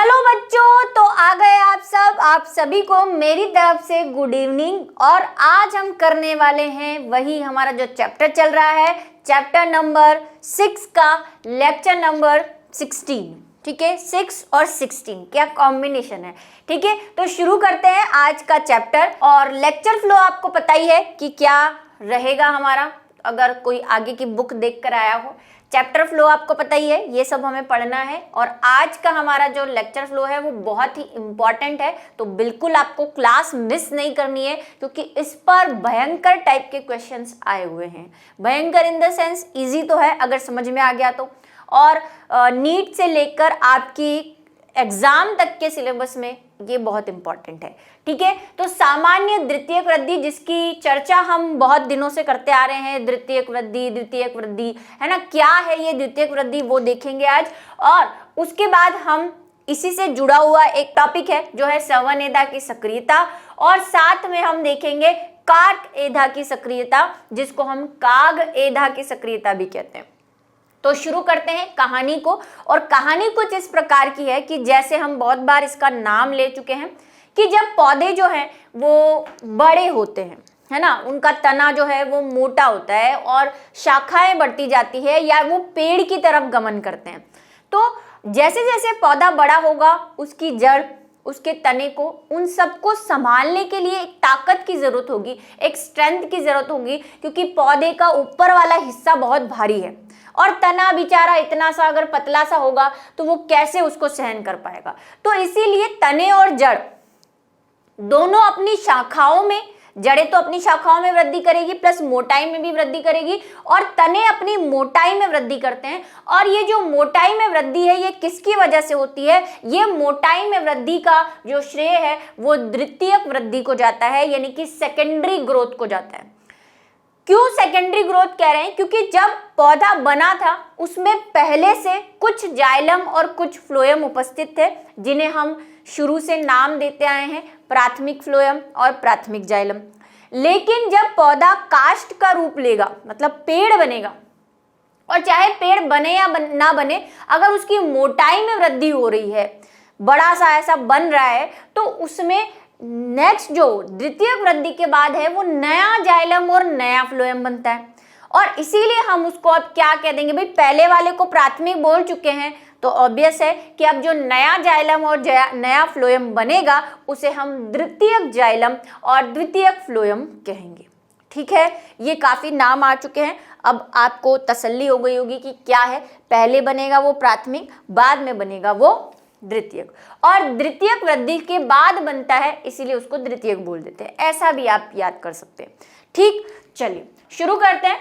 Hello बच्चों, तो आ गए आप सभी को मेरी तरफ से गुड इवनिंग। और आज हम करने वाले हैं वही हमारा जो चैप्टर चल रहा है, चैप्टर नंबर 6 का लेक्चर नंबर 16। ठीक है, 6 और 16 क्या कॉम्बिनेशन है। ठीक है, तो शुरू करते हैं आज का चैप्टर। और लेक्चर फ्लो आपको पता ही है कि क्या रहेगा हमारा, अगर कोई आगे की बुक देख कर आया हो। चैप्टर फ्लो आपको पता ही है, ये सब हमें पढ़ना है। और आज का हमारा जो लेक्चर फ्लो है वो बहुत ही इंपॉर्टेंट है, तो बिल्कुल आपको क्लास मिस नहीं करनी है, क्योंकि इस पर भयंकर टाइप के क्वेश्चंस आए हुए हैं। भयंकर इन द सेंस इजी तो है अगर समझ में आ गया तो, और नीट से लेकर आपकी एग्जाम तक के सिलेबस में ये बहुत इंपॉर्टेंट है। ठीक है, तो सामान्य द्वितीयक वृद्धि जिसकी चर्चा हम बहुत दिनों से करते आ रहे हैं, द्वितीयक वृद्धि है ना, क्या है ये द्वितीयक वृद्धि वो देखेंगे आज। और उसके बाद हम इसी से जुड़ा हुआ एक टॉपिक है जो है सवनेदा की सक्रियता, और साथ में हम देखेंगे कार्क एधा की सक्रियता, जिसको हम काग एधा की सक्रियता भी कहते हैं। तो शुरू करते हैं कहानी को। और कहानी कुछ इस प्रकार की है कि जैसे हम बहुत बार इसका नाम ले चुके हैं कि जब पौधे जो हैं वो बड़े होते हैं, है ना, उनका तना जो है वो मोटा होता है और शाखाएं बढ़ती जाती है या वो पेड़ की तरफ गमन करते हैं। तो जैसे जैसे पौधा बड़ा होगा उसकी जड़, उसके तने को, उन सबको संभालने के लिए एक ताकत की जरूरत होगी, एक स्ट्रेंथ की जरूरत होगी, क्योंकि पौधे का ऊपर वाला हिस्सा बहुत भारी है और तना बेचारा इतना सा अगर पतला सा होगा तो वो कैसे उसको सहन कर पाएगा। तो इसीलिए तने और जड़ दोनों अपनी शाखाओं में, जड़ें तो अपनी शाखाओं में वृद्धि करेगी प्लस मोटाई में भी वृद्धि करेगी, और तने अपनी मोटाई में वृद्धि करते हैं। और ये जो मोटाई में वृद्धि है ये किसकी वजह से होती है? ये मोटाई में वृद्धि का जो श्रेय है वो द्वितीयक वृद्धि को जाता है, यानी कि सेकेंडरी ग्रोथ को जाता है। क्यों सेकेंडरी ग्रोथ कह रहे हैं? क्योंकि जब पौधा बना था उसमें पहले से कुछ जाइलम और कुछ फ्लोएम उपस्थित थे, जिन्हें हम शुरू से नाम देते आए हैं प्राथमिक फ्लोएम और प्राथमिक जाइलम। लेकिन जब पौधा काष्ठ का रूप लेगा, मतलब पेड़ बनेगा, और चाहे पेड़ बने या ना बने, अगर उसकी मोटाई में वृद्धि हो रही है, बड़ा सा ऐसा बन रहा है, तो उसमें नेक्स्ट जो द्वितीयक वृद्धि के बाद है वो नया जाइलम और नया फ्लोएम बनता है। और इसीलिए हम उसको अब क्या कह देंगे भाई, पहले वाले को प्राथमिक बोल चुके हैं तो ऑब्वियस है कि अब जो नया जाइलम और नया फ्लोएम बनेगा उसे हम द्वितीयक जाइलम और द्वितीयक फ्लोएम कहेंगे। ठीक है, ये काफी नाम आ चुके हैं, अब आपको तसल्ली हो गई होगी कि क्या है, पहले बनेगा वो प्राथमिक, बाद में बनेगा वो द्वितीयक, और द्वितीयक वृद्धि के बाद बनता है इसीलिए उसको द्वितीयक बोल देते हैं। ऐसा भी आप याद कर सकते हैं। ठीक, चलिए शुरू करते हैं।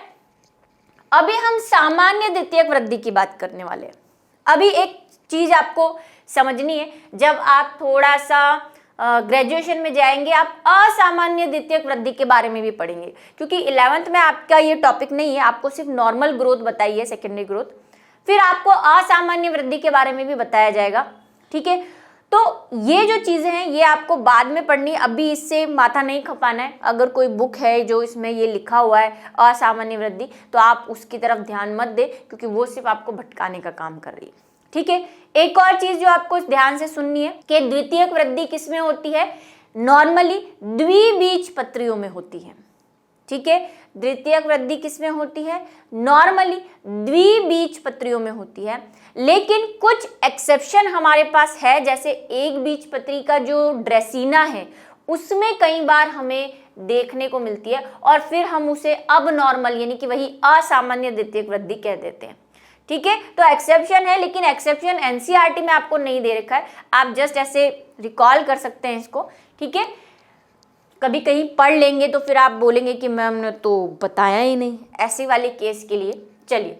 अभी हम सामान्य द्वितीयक वृद्धि की बात करने वाले हैं। अभी एक चीज आपको समझनी है, जब आप थोड़ा सा ग्रेजुएशन में जाएंगे आप असामान्य द्वितीयक वृद्धि के बारे में भी पढ़ेंगे, क्योंकि 11th में आपका ये टॉपिक नहीं है, आपको सिर्फ नॉर्मल ग्रोथ बताई है, सेकेंडरी ग्रोथ, फिर आपको असामान्य वृद्धि के बारे में भी बताया जाएगा। ठीक है, तो ये जो चीजें हैं ये आपको बाद में पढ़नी, अभी इससे माथा नहीं खपाना है। अगर कोई बुक है जो इसमें ये लिखा हुआ है असामान्य वृद्धि, तो आप उसकी तरफ ध्यान मत दे, क्योंकि वो सिर्फ आपको भटकाने का काम कर रही है। ठीक है, एक और चीज जो आपको ध्यान से सुननी है कि द्वितीयक वृद्धि किसमें होती है? नॉर्मली द्विबीजपत्रियों में होती है। ठीक है, द्वितीयक वृद्धि किसमें होती है? नॉर्मली द्विबीजपत्रियों में होती है, लेकिन कुछ एक्सेप्शन हमारे पास है, जैसे एक बीजपत्री का जो ड्रेसिना है उसमें कई बार हमें देखने को मिलती है, और फिर हम उसे अब नॉर्मल यानी कि वही असामान्य द्वितीयक वृद्धि कह देते हैं। ठीक है, तो एक्सेप्शन है, लेकिन एक्सेप्शन एनसीईआरटी में आपको नहीं दे रखा है, आप जस्ट ऐसे रिकॉल कर सकते हैं इसको। ठीक है, कभी कहीं पढ़ लेंगे तो फिर आप बोलेंगे कि मैम ने तो बताया ही नहीं, ऐसे वाले केस के लिए। चलिए,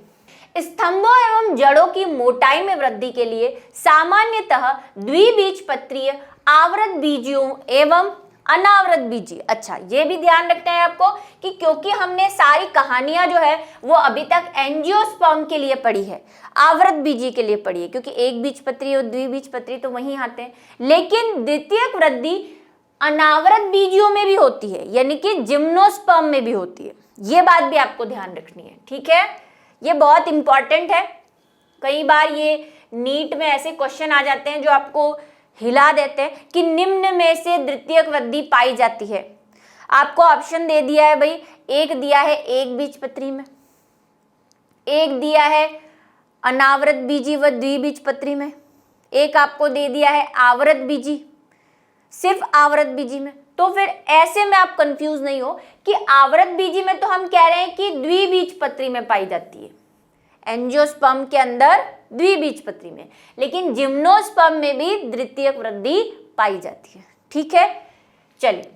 स्तंभों एवं जड़ों की मोटाई में वृद्धि के लिए सामान्यतः द्विबीजपत्रीय, आवृत बीजियों एवं अनावृत बीजी। अच्छा, ये भी ध्यान रखना है आपको कि क्योंकि हमने सारी कहानियां जो है वो अभी तक एंजियोस्पर्म के लिए पढ़ी है, आवृत बीजी के लिए पढ़ी है, क्योंकि एक बीजपत्री और द्विबीजपत्री तो वहीं आते हैं, लेकिन द्वितीयक वृद्धि अनावृत बीजियों में भी होती है, यानी कि जिम्नोस्पर्म में भी होती है। ये बात भी आपको ध्यान रखनी है। ठीक है, ये बहुत इंपॉर्टेंट है, कई बार ये नीट में ऐसे क्वेश्चन आ जाते हैं जो आपको हिला देते हैं कि निम्न में से द्वितीयक वृद्धि पाई जाती है। आपको ऑप्शन दे दिया है भाई, एक दिया है एक बीजपत्री में, एक दिया है अनावृत बीजी व द्विबीजपत्री में, एक आपको दे दिया है आवृत बीजी, सिर्फ आवृत बीजी में। तो फिर ऐसे में आप कंफ्यूज नहीं हो कि आवृत बीजी में तो हम कह रहे हैं कि द्विबीजपत्री में पाई जाती है, एंजियोस्पर्म के अंदर द्विबीजपत्री में, लेकिन जिम्नोस्पर्म में भी द्वितीयक वृद्धि पाई जाती है। ठीक है, चलिए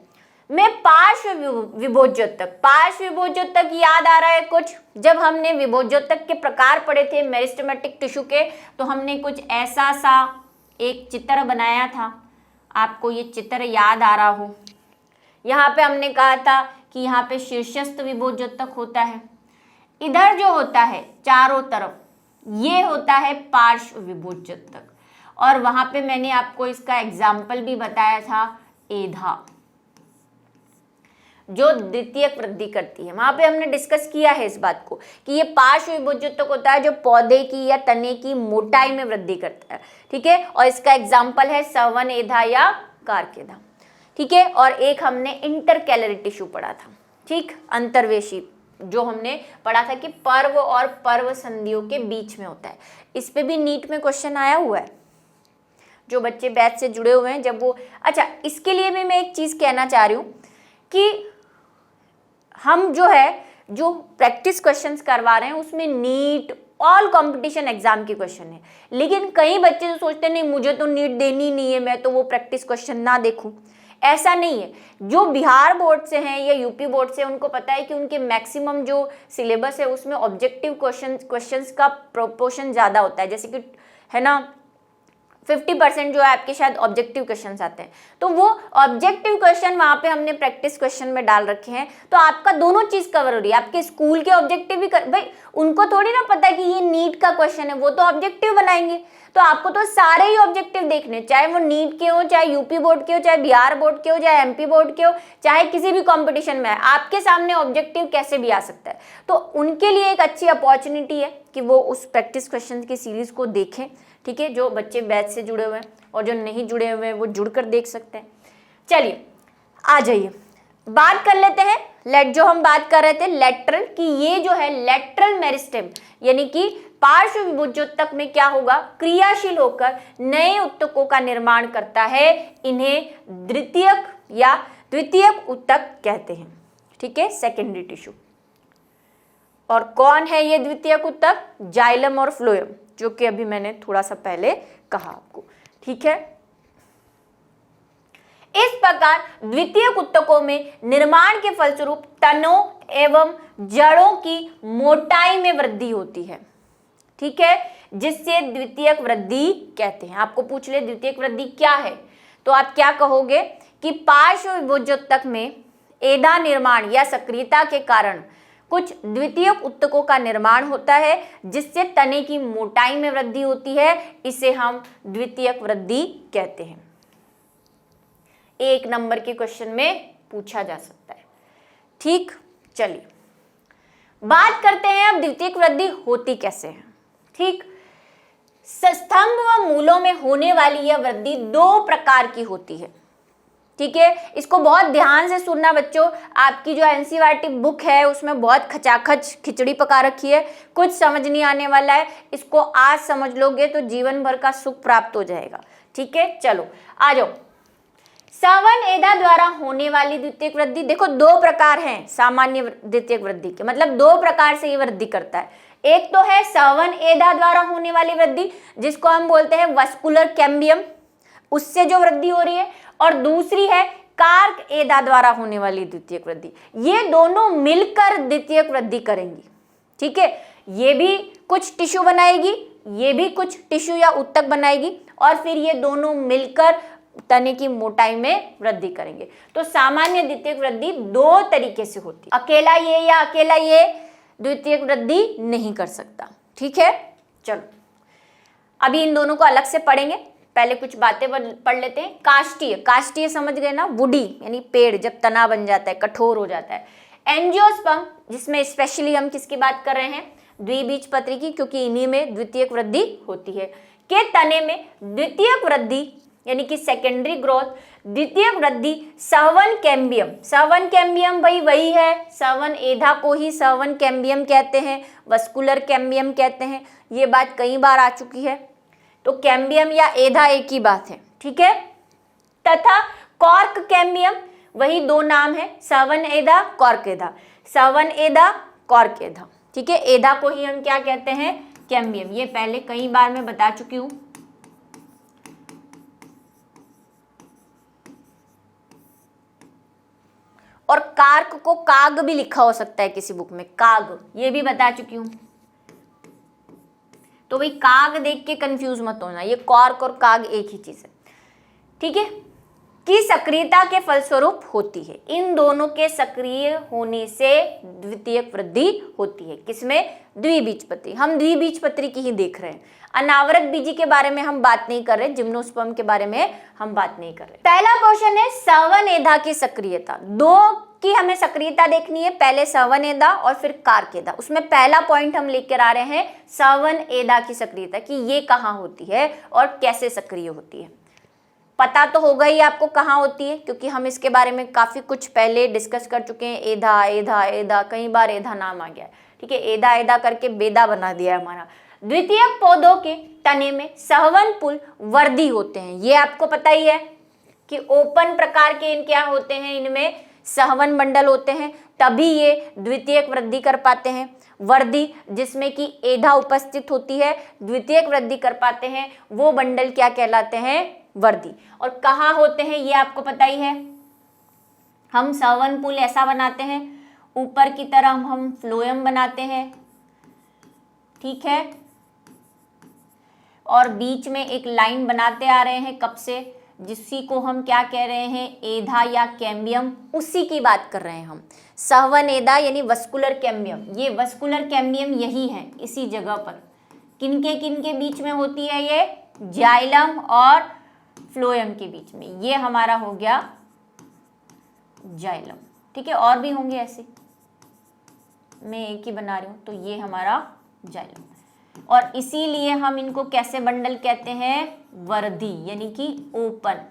मैं पार्श्व विभोज्योतक, पार्श्व विभोज्योतक याद आ रहा है कुछ? जब हमने विभोज्योतक के प्रकार पढ़े थे मेरिस्टेमेटिक टिश्यू के, तो हमने कुछ ऐसा सा एक चित्र बनाया था, आपको ये चित्र याद आ रहा हो। यहाँ पे हमने कहा था कि यहाँ पे शीर्षस्थ विभोज्योतक होता है, इधर जो होता है चारों तरफ ये होता है पार्श्व विभोज्योतक, और वहां पे मैंने आपको इसका एग्जाम्पल भी बताया था, एधा जो द्वितीयक वृद्धि करती है। वहां पे हमने डिस्कस किया है इस बात को कि ये पार्श्व विभोज्योतक होता है जो पौधे की या तने की मोटाई में वृद्धि करता है। ठीक है, और इसका एग्जाम्पल है सवन एधा या कार्केधा। ठीक है, और एक हमने इंटरकैलरी टिश्यू पढ़ा था, ठीक, अंतर्वेशी, जो हमने पढ़ा था कि पर्व और पर्व संधियों के बीच में होता है। इस पे भी नीट में क्वेश्चन आया हुआ है, जो बच्चे बैच से जुड़े हुए हैं जब वो, अच्छा इसके लिए भी मैं एक चीज कहना चाह रही हूँ कि हम जो प्रैक्टिस क्वेश्चंस करवा रहे हैं उसमें नीट ऑल कंपटीशन एग्जाम के क्वेश्चन है, लेकिन कई बच्चे जो सोचते हैं नहीं मुझे तो नीट देनी नहीं है, मैं तो वो प्रैक्टिस क्वेश्चन ना देखूं। ऐसा नहीं है, जो बिहार बोर्ड से हैं या यूपी बोर्ड से, उनको पता है कि उनके मैक्सिमम जो सिलेबस है उसमें ऑब्जेक्टिव क्वेश्चंस का प्रोपोर्शन ज़्यादा होता है, जैसे कि है ना 50% जो है आपके शायद ऑब्जेक्टिव क्वेश्चंस आते हैं, तो वो ऑब्जेक्टिव क्वेश्चन वहाँ पे हमने प्रैक्टिस क्वेश्चन में डाल रखे हैं, तो आपका दोनों चीज़ कवर हो रही है। आपके स्कूल के ऑब्जेक्टिव भी भाई उनको थोड़ी ना पता है कि ये नीट का क्वेश्चन है, वो तो ऑब्जेक्टिव बनाएंगे, तो आपको तो सारे ही ऑब्जेक्टिव देखने, चाहे वो नीट के हो, चाहे यूपी बोर्ड के हो, चाहे बिहार बोर्ड के हो, चाहे एमपी बोर्ड के हो, चाहे किसी भी कॉम्पिटिशन में है, आपके सामने ऑब्जेक्टिव कैसे भी आ सकता है। तो उनके लिए एक अच्छी अपॉर्चुनिटी है कि वो उस प्रैक्टिस क्वेश्चन की सीरीज को देखें। ठीक है, जो बच्चे बैच से जुड़े हुए हैं और जो नहीं जुड़े हुए हैं वो जुड़कर देख सकते हैं। चलिए आ जाइए, बात कर लेते हैं जो हम बात कर रहे थे लेटरल की, ये जो है लेटरल मेरिस्टेम यानी कि पार्श्व विभोज्योतक में क्या होगा, क्रियाशील होकर नए उत्तकों का निर्माण करता है, इन्हें द्वितीयक उत्तक कहते हैं। ठीक है, सेकेंडरी टिश्यू। और कौन है ये द्वितीयक उत्तक? जाइलम और फ्लोएम, जो कि अभी मैंने थोड़ा सा पहले कहा आपको। ठीक है, इस प्रकार द्वितीयक उत्तकों में निर्माण के फलस्वरूप तनों एवं जड़ों की मोटाई में वृद्धि होती है। ठीक है, जिससे द्वितीयक वृद्धि कहते हैं। आपको पूछ ले द्वितीयक वृद्धि क्या है, तो आप क्या कहोगे कि पार्श्व विभोज्योतक में एदा निर्माण या सक्रियता के कारण कुछ द्वितीयक उत्तकों का निर्माण होता है, जिससे तने की मोटाई में वृद्धि होती है, इसे हम द्वितीयक वृद्धि कहते हैं। एक नंबर के क्वेश्चन में पूछा जा सकता है। ठीक, चलिए बात करते हैं अब द्वितीयक वृद्धि होती कैसे है। ठीक, स्तंभ व मूलों में होने वाली यह वृद्धि दो प्रकार की होती है। ठीक है, इसको बहुत ध्यान से सुनना बच्चों, आपकी जो एनसीईआरटी बुक है उसमें बहुत खचाखच खिचड़ी पका रखी है, कुछ समझ नहीं आने वाला है, इसको आज समझ लोगे तो जीवन भर का सुख प्राप्त हो जाएगा। ठीक है, चलो आ जाओ। सवन एदा द्वारा होने वाली द्वितीयक वृद्धि, देखो दो प्रकार हैं सामान्य द्वितीयक वृद्धि के, मतलब दो प्रकार से ये वृद्धि करता है। एक तो है सवन एदा द्वारा होने वाली वृद्धि, जिसको हम बोलते हैं वस्कुलर कैम्बियम, उससे जो वृद्धि हो रही है, और दूसरी है कार्क एदा द्वारा होने वाली द्वितीयक वृद्धि। ये दोनों मिलकर द्वितीयक वृद्धि करेंगी। ठीक है, ये भी कुछ टिश्यू बनाएगी, ये भी कुछ टिश्यू या उत्तक बनाएगी, और फिर ये दोनों मिलकर तने की मोटाई में वृद्धि करेंगे। तो सामान्य द्वितीयक वृद्धि दो तरीके से होती है, अकेला ये या अकेला ये द्वितीयक वृद्धि नहीं कर सकता। ठीक है, चलो अभी इन दोनों को अलग से पढ़ेंगे, पहले कुछ बातें पढ़ लेते हैं। काष्ठीय, काष्ठीय समझ गए ना, वुडी यानी पेड़ जब तना बन जाता है, कठोर हो जाता है। एंजियोस्पर्म, जिसमें स्पेशली हम किसकी बात कर रहे हैं, द्विबीजपत्री की, क्योंकि इन्हीं में द्वितीयक वृद्धि होती है। के तने में द्वितीयक वृद्धि यानी कि सेकेंडरी ग्रोथ, द्वितीयक वृद्धि सहवन कैम्बियम, सहवन कैम्बियम भाई वही है, सहवन एधा को ही सहवन कैम्बियम कहते हैं, वस्कुलर कैम्बियम कहते हैं, ये बात कई बार आ चुकी है। तो कैम्बियम या एधा एक ही बात है, ठीक है। तथा कॉर्क कैम्बियम, वही दो नाम है, सहवन एधा, कॉर्क एधा, सहवन एधा, कॉर्क एधा, ठीक है। एधा को ही हम क्या कहते हैं, कैम्बियम, ये पहले कई बार मैं बता चुकी हूं। और कार्क को काग भी लिखा हो सकता है किसी बुक में, काग, ये भी बता चुकी हूं। तो भाई काग देख के कंफ्यूज मत होना, ये कॉर्क और काग एक ही चीज है, ठीक है। की सक्रियता के फलस्वरूप होती है, इन दोनों के सक्रिय होने से द्वितीयक वृद्धि होती है। किसमें, द्विबीजपत्री, हम द्विबीजपत्री की ही देख रहे हैं, अनावृत बीजी के बारे में हम बात नहीं कर रहे, जिम्नोस्पर्म के बारे में हम बात नहीं कर रहे। पहला क्वेश्चन है सहवन एधा की सक्रियता, दो की हमें सक्रियता देखनी है, पहले सहवन एधा और फिर कार्क एधा। उसमें पहला पॉइंट हम लेकर आ रहे हैं सहवन एधा की सक्रियता, कि ये कहाँ होती है और कैसे सक्रिय होती है। पता तो होगा ही आपको कहाँ होती है, क्योंकि हम इसके बारे में काफी कुछ पहले डिस्कस कर चुके हैं। एधा एधा एधा, कई बार एधा नाम आ गया है, ठीक है। एधा एधा करके बेदा बना दिया है हमारा। द्वितीयक पौधों के तने में सहवन पुल वर्धी होते हैं, ये आपको पता ही है कि ओपन प्रकार के इन क्या होते हैं, इनमें सहवन मंडल होते हैं, तभी ये द्वितीयक वृद्धि कर पाते हैं। वर्धी जिसमें कि एधा उपस्थित होती है, द्वितीयक वृद्धि कर पाते हैं, वो मंडल क्या कहलाते हैं, वर्धी। और कहाँ होते हैं ये आपको पता ही है, हम सहवन पुल ऐसा बनाते हैं, ऊपर की तरफ हम फ्लोएम बनाते हैं, ठीक है, और बीच में एक लाइन बनाते आ रहे हैं कब से, जिसी को हम क्या कह रहे हैं, एधा या कैम्बियम, उसी की बात कर रहे हैं हम। सहवन एधा यानी वस्कुलर कैम्बियम, ये वस्कुलर कैम्बियम यही है, इसी जगह पर। किनके बीच में होती है ये, जाइलम और फ्लोएम के बीच में, ये हमारा हो गया जाइलम, ठीक है। और भी होंगे ऐसे, मैं एक ही बना रही हूं, तो ये हमारा जाइलम। और इसीलिए हम इनको कैसे बंडल कहते हैं, वर्धी यानी कि ओपन,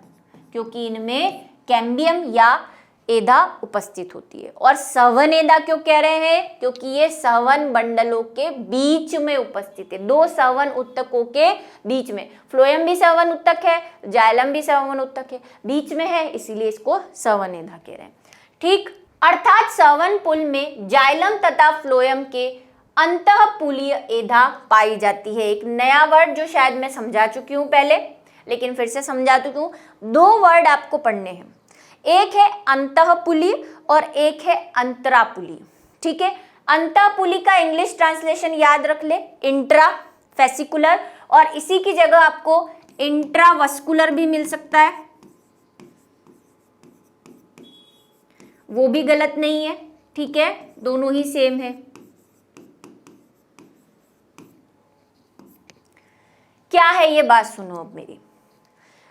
क्योंकि इनमें कैम्बियम या एधा उपस्थित होती है। और सहवन एधा क्यों कह रहे हैं, क्योंकि ये सहवन बंडलों के बीच में उपस्थित है, दो सहवन उत्तकों के बीच में। फ्लोएम भी सहवन उत्तक है, जाइलम भी सहवन उत्तक है, बीच में है, इसीलिए इसको सहवन एधा कह रहे हैं, ठीक। अर्थात सहवन पुल में जाइलम तथा फ्लोएम के अंतःपुलीय एधा पाई जाती है। एक नया वर्ड जो शायद मैं समझा चुकी हूं पहले, लेकिन फिर से समझा चुकी हूं। दो वर्ड आपको पढ़ने हैं, एक है अंतःपुलीय और एक है अंतरापुलीय, ठीक है। अंतःपुलीय का इंग्लिश ट्रांसलेशन याद रख ले, इंट्रा फेसिकुलर, और इसी की जगह आपको इंट्रावस्कुलर भी मिल सकता है, वो भी गलत नहीं है, ठीक है, दोनों ही सेम है। क्या है ये बात सुनो अब मेरी,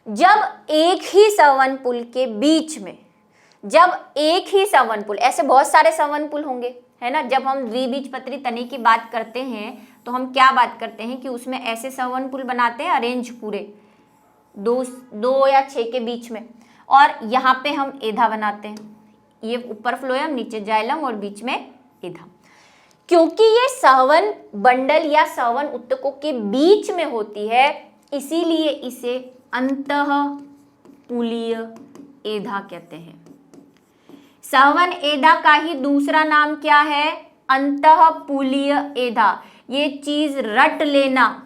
जब एक ही सहवन पुल के बीच में, जब एक ही सहवन पुल, ऐसे बहुत सारे सहवन पुल होंगे, है ना। जब हम द्विबीजपत्री तने की बात करते हैं तो हम क्या बात करते हैं कि उसमें ऐसे सहवन पुल बनाते हैं अरेंज पूरे दो या 6 के बीच में, और यहाँ पे हम एधा बनाते हैं, ये ऊपर फ्लोएम, नीचे जाइलम और बीच में एधा। क्योंकि ये सहवन बंडल या सहवन उत्तकों के बीच में होती है, इसीलिए इसे अंतःपुलीय एधा कहते हैं। सहवन एधा का ही दूसरा नाम क्या है, अंतःपुलीय एधा। ये चीज रट लेना,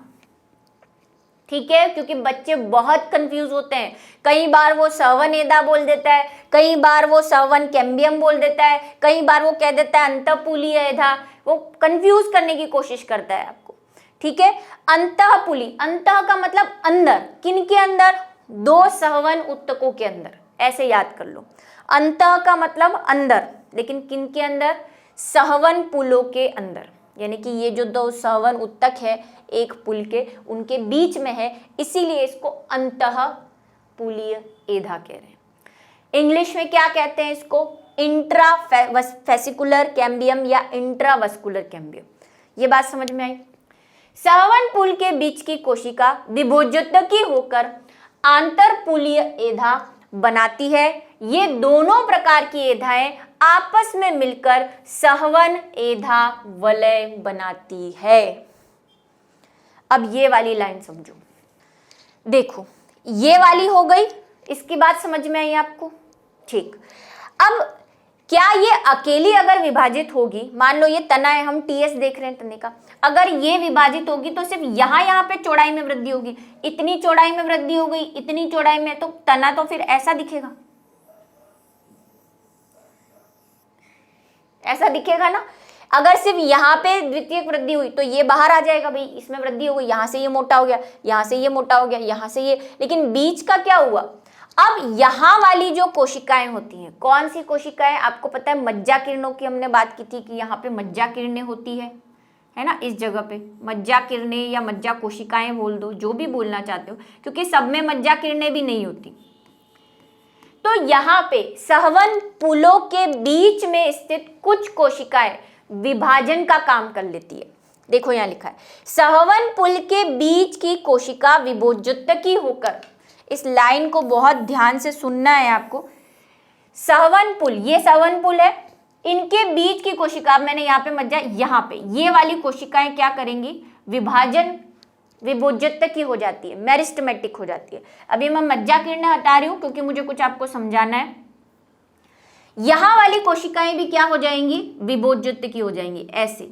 ठीक है, क्योंकि बच्चे बहुत कंफ्यूज होते हैं। कई बार वो सहवन एधा बोल देता है, कई बार वो सहवन कैम्बियम बोल देता है, कई बार वो कह देता है अंतःपुलीय एधा, वो कंफ्यूज करने की कोशिश करता है आपको, ठीक है। अंतःपुलीय, अंतः का मतलब अंदर, किन के अंदर, दो सहवन उत्तकों के अंदर, ऐसे याद कर लो। अंतः का मतलब अंदर, लेकिन किन के अंदर, सहवन पुलों के अंदर, यानी कि ये जो दो सहवन उत्तक है एक पुल के, उनके बीच में है, इसीलिए इसको अंतःपुलीय एधा कह रहे हैं। इंग्लिश में क्या कहते हैं इसको, इंट्रा फेसिकुलर कैम्बियम या इंट्रावस्कुलर कैम्बियम। ये बात समझ में आई। सहवन के बीच की कोशिका विभोज्योतकी होकर आंतरपुलीय एधा बनाती है। ये दोनों प्रकार की एधाएं आपस में मिलकर सहवन एधा वलय बनाती है। अब ये वाली लाइन समझो, देखो ये वाली हो गई, इसकी बात समझ में आई आपको? ठीक। अब क्या ये अकेली अगर विभाजित होगी, मान लो ये तना है, हम टीएस देख रहे हैं तने का, अगर ये विभाजित होगी तो सिर्फ यहाँ पे चौड़ाई में वृद्धि होगी, इतनी चौड़ाई में वृद्धि हो गई, इतनी चौड़ाई में, तो तना तो फिर ऐसा दिखेगा, ऐसा दिखेगा ना। अगर सिर्फ यहाँ पे द्वितीयक वृद्धि हुई तो ये बाहर आ जाएगा, भाई इसमें वृद्धि हो गई, यहाँ से ये मोटा हो गया, यहाँ से ये मोटा हो गया, यहाँ से ये, लेकिन बीच का क्या हुआ? अब यहाँ वाली जो कोशिकाएं होती हैं, कौन सी कोशिकाएं? आपको पता है मज्जा किरणों की हमने बात की थी कि यहाँ पे मज्जा किरणें होती है ना, इस जगह पे मज्जा किरणें या मज्जा कोशिकाएं बोल दो, जो भी बोलना चाहते हो, क्योंकि सब में मज्जा किरणें भी नहीं होती। तो यहाँ पे सहवन पुलों के बीच में स्थित कुछ कोशिकाएं विभाजन का काम कर लेती है। देखो यहाँ लिखा है, सहवन पुल के बीच की कोशिका विभोज्योतकी होकर, इस लाइन को बहुत ध्यान से सुनना है आपको। सहवन पुल, ये सहवन पुल है, इनके बीच की कोशिका, मैंने यहाँ पे मज्जा, यहाँ पे ये वाली कोशिकाएं क्या करेंगी? विभाजन, विभोज्योतकी हो जाती है, मेरिस्टेमेटिक हो जाती है। अभी मैं मज्जा किरणें हटा रही हूँ क्योंकि मुझे कुछ आपको समझाना है। यहाँ वाली कोशिकाएं भी क्या हो जाएंगी? विभोज्योतकी हो जाएंगी। ऐसे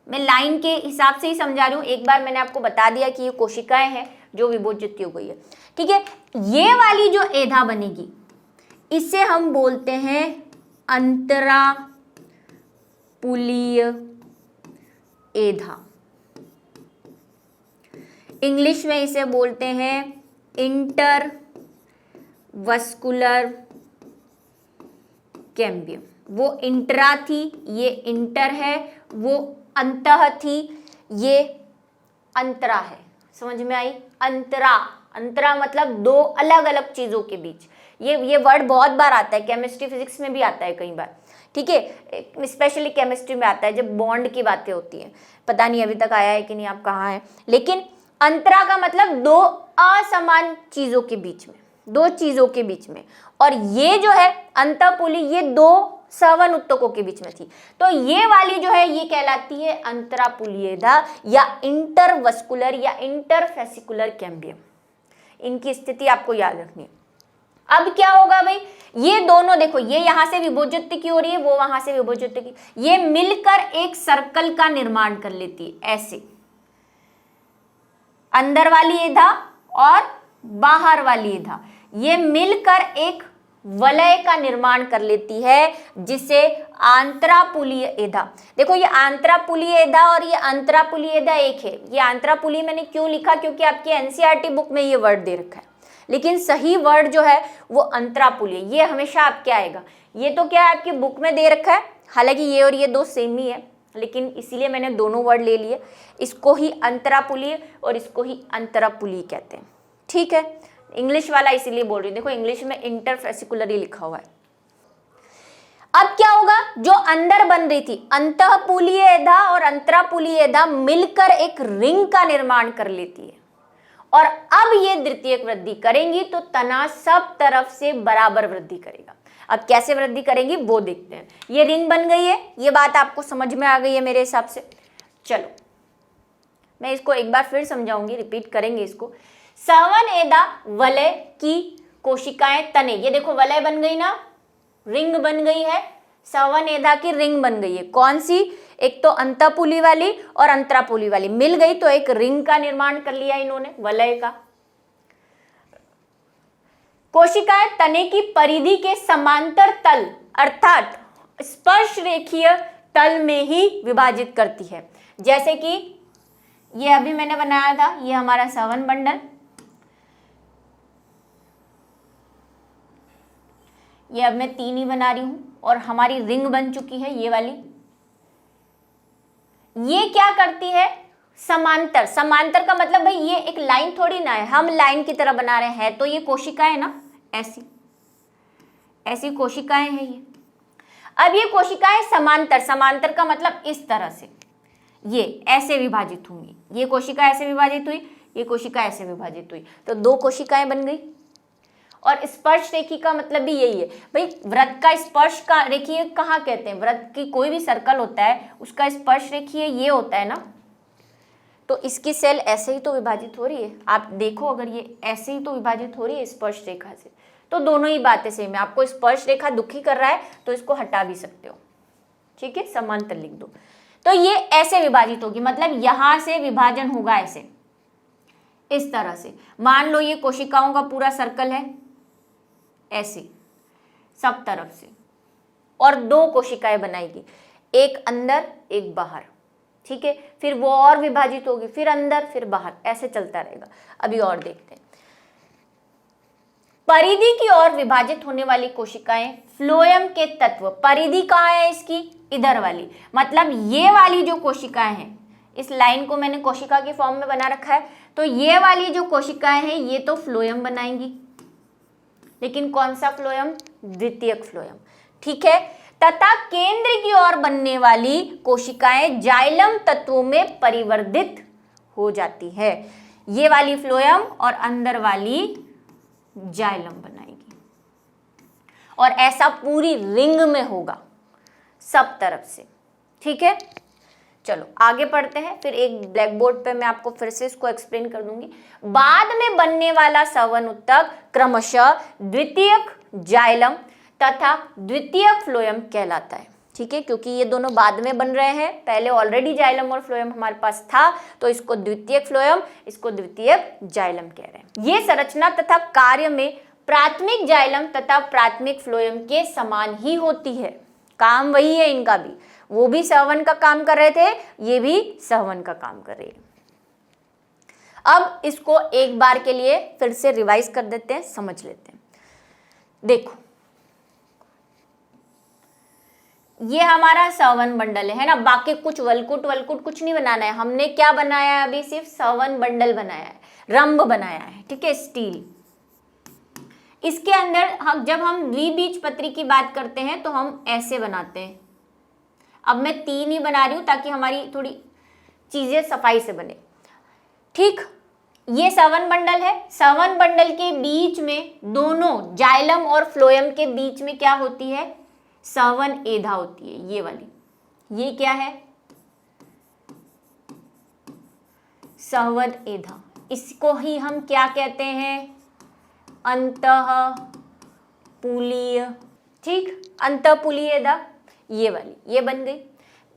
मैं लाइन के हिसाब से ही समझा रही हूँ, एक बार मैंने आपको बता दिया कि ये कोशिकाएं हैं जो विभोज्योति हो गई है, ठीक है। ये वाली जो एधा बनेगी इसे हम बोलते हैं अंतरापुलीय एधा, इंग्लिश में इसे बोलते हैं इंटरवस्कुलर कैम्बियम। वो इंट्रा थी, ये इंटर है, वो अंतः थी, ये अंतरा है। समझ में आई? अंतरा, अंतरा मतलब दो अलग अलग चीजों के बीच। ये वर्ड बहुत बार आता है, केमिस्ट्री फिजिक्स में भी आता है कई बार, ठीक है, स्पेशली केमिस्ट्री में आता है जब बॉन्ड की बातें होती हैं। पता नहीं अभी तक आया है कि नहीं, आप कहाँ हैं, लेकिन अंतरा का मतलब दो असमान चीजों के बीच में, दो चीजों के बीच में। और ये जो है अंतःपुली, ये दो सहवन उत्तकों के बीच में थी, तो ये वाली जो है ये कहलाती है अंतरापुलीयेधा या इंटरवस्कुलर या इंटरफेसिकुलर कैम्बियम। इनकी स्थिति आपको याद रखनी है। अब क्या होगा भाई, ये दोनों देखो, ये यहां से विभोज्योतकी हो रही है, वो वहां से विभोज्योतकी, ये मिलकर एक सर्कल का निर्माण कर लेती है। ऐसे अंदर वाली एधा और बाहर वाली एधा, ये मिलकर एक वलय का निर्माण कर लेती है, जिसे आंतरापुलीय एधा। देखो ये आंतरापुलीय एधा और ये अंतरापुलीय एधा एक है। ये आंतरापुली मैंने क्यों लिखा, क्योंकि आपकी एनसीईआरटी बुक में ये वर्ड दे रखा है, लेकिन सही वर्ड जो है वो अंतरापुलीय, ये हमेशा आपके आएगा। ये तो क्या है, आपकी बुक में दे रखा है, हालांकि ये और ये दो सेम ही है, लेकिन इसीलिए मैंने दोनों वर्ड ले लिए। इसको ही अंतरापुलीय और इसको ही अंतरापुलीय कहते हैं, ठीक है। इंग्लिश वाला इसीलिए बोल रही हूँ, देखो इंग्लिश में इंटरफेसिकुलर लिखा हुआ है। अब क्या होगा, जो अंदर बन रही थी अंतःपुलीय एधा और अंतरापुलीय एधा मिलकर एक रिंग का निर्माण कर लेती है, और अब ये द्वितीयक वृद्धि करेंगी तो तना सब तरफ से बराबर वृद्धि करेगा। अब कैसे वृद्धि करेंगी वो देखते हैं। ये रिंग बन गई है, ये बात आपको समझ में आ गई है मेरे हिसाब से। चलो मैं इसको एक बार फिर समझाऊंगी, रिपीट करेंगे इसको। सहवन एधा वलय की कोशिकाएं तने, ये देखो वलय बन गई ना, रिंग बन गई है, सहवन एधा की रिंग बन गई है। कौन सी? एक तो अंतःपुली वाली और अंतरापुली वाली मिल गई तो एक रिंग का निर्माण कर लिया इन्होंने, वलय का। कोशिकाएं तने की परिधि के समांतर तल अर्थात स्पर्श रेखीय तल में ही विभाजित करती है। जैसे कि ये अभी मैंने बनाया था, ये हमारा सहवन बंडल, ये अब मैं 3 ही बना रही हूं और हमारी रिंग बन चुकी है ये वाली। ये क्या करती है, समांतर। समांतर का मतलब भाई ये एक लाइन थोड़ी ना है, हम लाइन की तरह बना रहे हैं, तो ये कोशिकाएं ना ऐसी ऐसी कोशिकाएं हैं ये। अब ये कोशिकाएं समांतर, समांतर का मतलब इस तरह से, ये ऐसे विभाजित होंगी, ये कोशिका ऐसे विभाजित हुई, ये कोशिका ऐसे विभाजित हुई, तो 2 कोशिकाएं बन गई। और स्पर्श रेखिका मतलब भी यही है भाई, वृत्त का स्पर्श का रेखीय कहाँ कहते हैं, वृत्त की कोई भी सर्कल होता है उसका स्पर्श रेखीय ये होता है ना, तो इसकी सेल ऐसे ही तो विभाजित हो रही है, आप देखो अगर ये ऐसे ही तो विभाजित हो रही है स्पर्श रेखा से, तो दोनों ही बातें सेम है। आपको स्पर्श रेखा दुखी कर रहा है तो इसको हटा भी सकते हो, ठीक है, समांतर लिख दो। तो ये ऐसे विभाजित होगी, मतलब यहां से विभाजन होगा ऐसे, इस तरह से। मान लो ये कोशिकाओं का पूरा सर्कल है ऐसे सब तरफ से, और 2 कोशिकाएं बनाएगी, एक अंदर एक बाहर, ठीक है, फिर वो और विभाजित होगी, फिर अंदर फिर बाहर, ऐसे चलता रहेगा। अभी और देखते हैं। परिधि की ओर विभाजित होने वाली कोशिकाएं फ्लोएम के तत्व, परिधि कहाँ है इसकी, इधर वाली, मतलब ये वाली जो कोशिकाएं हैं, इस लाइन को मैंने कोशिका के फॉर्म में बना रखा है, तो ये वाली जो कोशिकाएं हैं ये तो फ्लोएम बनाएंगी, लेकिन कौन सा फ्लोएम, द्वितीयक फ्लोएम, ठीक है। तथा केंद्र की ओर बनने वाली कोशिकाएं जाइलम तत्वों में परिवर्तित हो जाती है, ये वाली फ्लोएम और अंदर वाली जाइलम बनाएगी, और ऐसा पूरी रिंग में होगा सब तरफ से, ठीक है। चलो आगे पढ़ते हैं, फिर एक ब्लैक बोर्ड पे मैं आपको फिर से इसको एक्सप्लेन कर दूंगी। बाद में बनने वाला संवहन ऊतक क्रमशः द्वितीयक जाइलम तथा द्वितीयक फ्लोएम कहलाता है, ठीक है, क्योंकि ये दोनों बाद में बन रहे हैं, पहले ऑलरेडी जाइलम और फ्लोएम हमारे पास था, तो इसको द्वितीयक फ्लोएम, इसको द्वितीयक जाइलम कह रहे हैं। ये संरचना तथा कार्य में प्राथमिक जाइलम तथा प्राथमिक फ्लोएम के समान ही होती है, काम वही है इनका भी, वो भी संवहन का काम कर रहे थे, ये भी संवहन का काम कर रही है। अब इसको एक बार के लिए फिर से रिवाइज कर देते हैं, समझ लेते हैं। देखो ये हमारा संवहन बंडल है ना, बाकी कुछ वलकुट वलकुट कुछ नहीं बनाना है, हमने क्या बनाया है अभी, सिर्फ संवहन बंडल बनाया है, रंभ बनाया है, ठीक है, स्टील। इसके अंदर हम जब हम द्विबीजपत्री की बात करते हैं तो हम ऐसे बनाते हैं। अब मैं 3 ही बना रही हूं ताकि हमारी थोड़ी चीजें सफाई से बने, ठीक। ये संवहन बंडल है, संवहन बंडल के बीच में दोनों जाइलम और फ्लोएम के बीच में क्या होती है, संवहन एधा होती है, ये वाली, ये क्या है, संवहन एधा, इसको ही हम क्या कहते हैं, अंतःपुलीय, ठीक, अंतःपुलीय एधा, ये वाली, ये बन गई।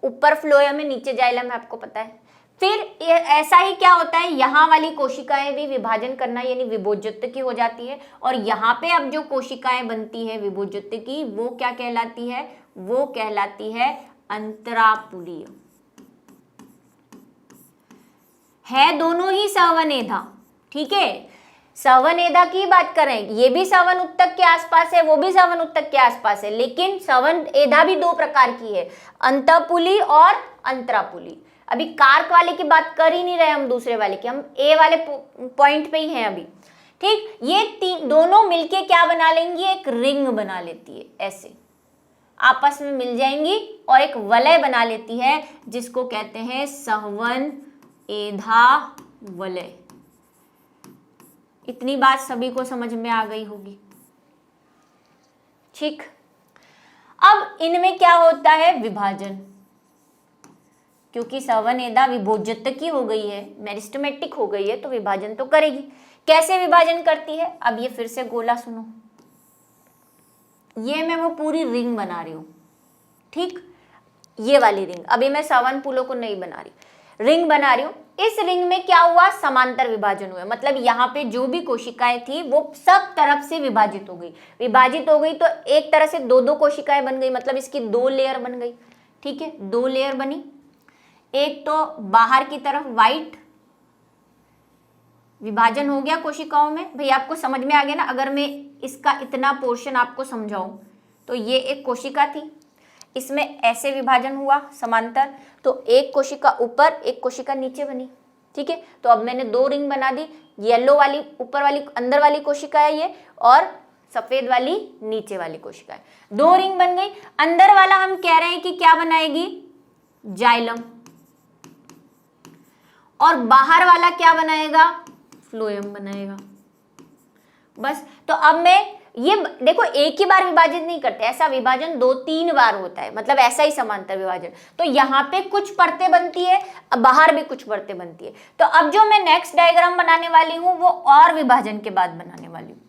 ऊपर फ्लोएम है, नीचे जाइलम है, आपको पता है। फिर ऐसा ही क्या होता है, यहाँ वाली कोशिकाएं भी विभाजन करना यानी विभोज्यत्व की हो जाती है, और यहाँ पे अब जो कोशिकाएं बनती है विभोज्यत्व की, वो क्या कहलाती है, वो कहलाती है अंतरापुलीय, है दोनों ही संवहन एधा, ठीक है। संवहन एधा की बात करें, ये भी संवहन ऊतक के आसपास है, वो भी संवहन ऊतक के आसपास है, लेकिन संवहन एधा भी 2 प्रकार की है, अंतःपुली और अंतरापुली। अभी कार्क वाले की बात कर ही नहीं रहे हम, दूसरे वाले की, हम ए वाले पॉइंट पे ही हैं अभी, ठीक। ये दोनों मिलके क्या बना लेंगी, एक रिंग बना लेती है, ऐसे आपस में मिल जाएंगी और एक वलय बना लेती है, जिसको कहते हैं संवहन एधा वलय। इतनी बात सभी को समझ में आ गई होगी, ठीक। अब इनमें क्या होता है, विभाजन, क्योंकि संवहन एधा विभोज्यत्व की हो गई है, मेरिस्टेमेटिक हो गई है, तो विभाजन तो करेगी। कैसे विभाजन करती है, अब ये फिर से गोला सुनो, ये मैं वो पूरी रिंग बना रही हूं, ठीक, ये वाली रिंग, अभी मैं संवहन पुलों को नहीं बना रही, रिंग बना रही हूं। इस रिंग में क्या हुआ, समांतर विभाजन हुआ, मतलब यहाँ पे जो भी कोशिकाएं थी वो सब तरफ से विभाजित हो गई, विभाजित हो गई तो एक तरह से 2-2 कोशिकाएं बन गई, मतलब इसकी 2 लेयर बन गई, ठीक है, 2 लेयर बनी। एक तो बाहर की तरफ वाइट, विभाजन हो गया कोशिकाओं में, भाई आपको समझ में आ गया ना। अगर मैं इसका इतना पोर्शन आपको समझाऊं तो ये एक कोशिका थी, इसमें ऐसे विभाजन हुआ समांतर, तो एक कोशिका ऊपर एक कोशिका नीचे बनी, ठीक है। तो अब मैंने 2 रिंग बना दी, येलो वाली ऊपर वाली अंदर वाली कोशिका है ये, और सफेद वाली नीचे वाली कोशिका है, 2 रिंग बन गई। अंदर वाला हम कह रहे हैं कि क्या बनाएगी, जाइलम, और बाहर वाला क्या बनाएगा, फ्लोएम बनाएगा। बस, तो अब मैं ये देखो एक ही बार विभाजित नहीं करते, ऐसा विभाजन 2-3 बार होता है, मतलब ऐसा ही समांतर विभाजन। तो यहाँ पे कुछ परतें बनती है, अब बाहर भी कुछ परतें बनती है। तो अब जो मैं नेक्स्ट डायग्राम बनाने वाली हूं वो और विभाजन के बाद बनाने वाली हूं।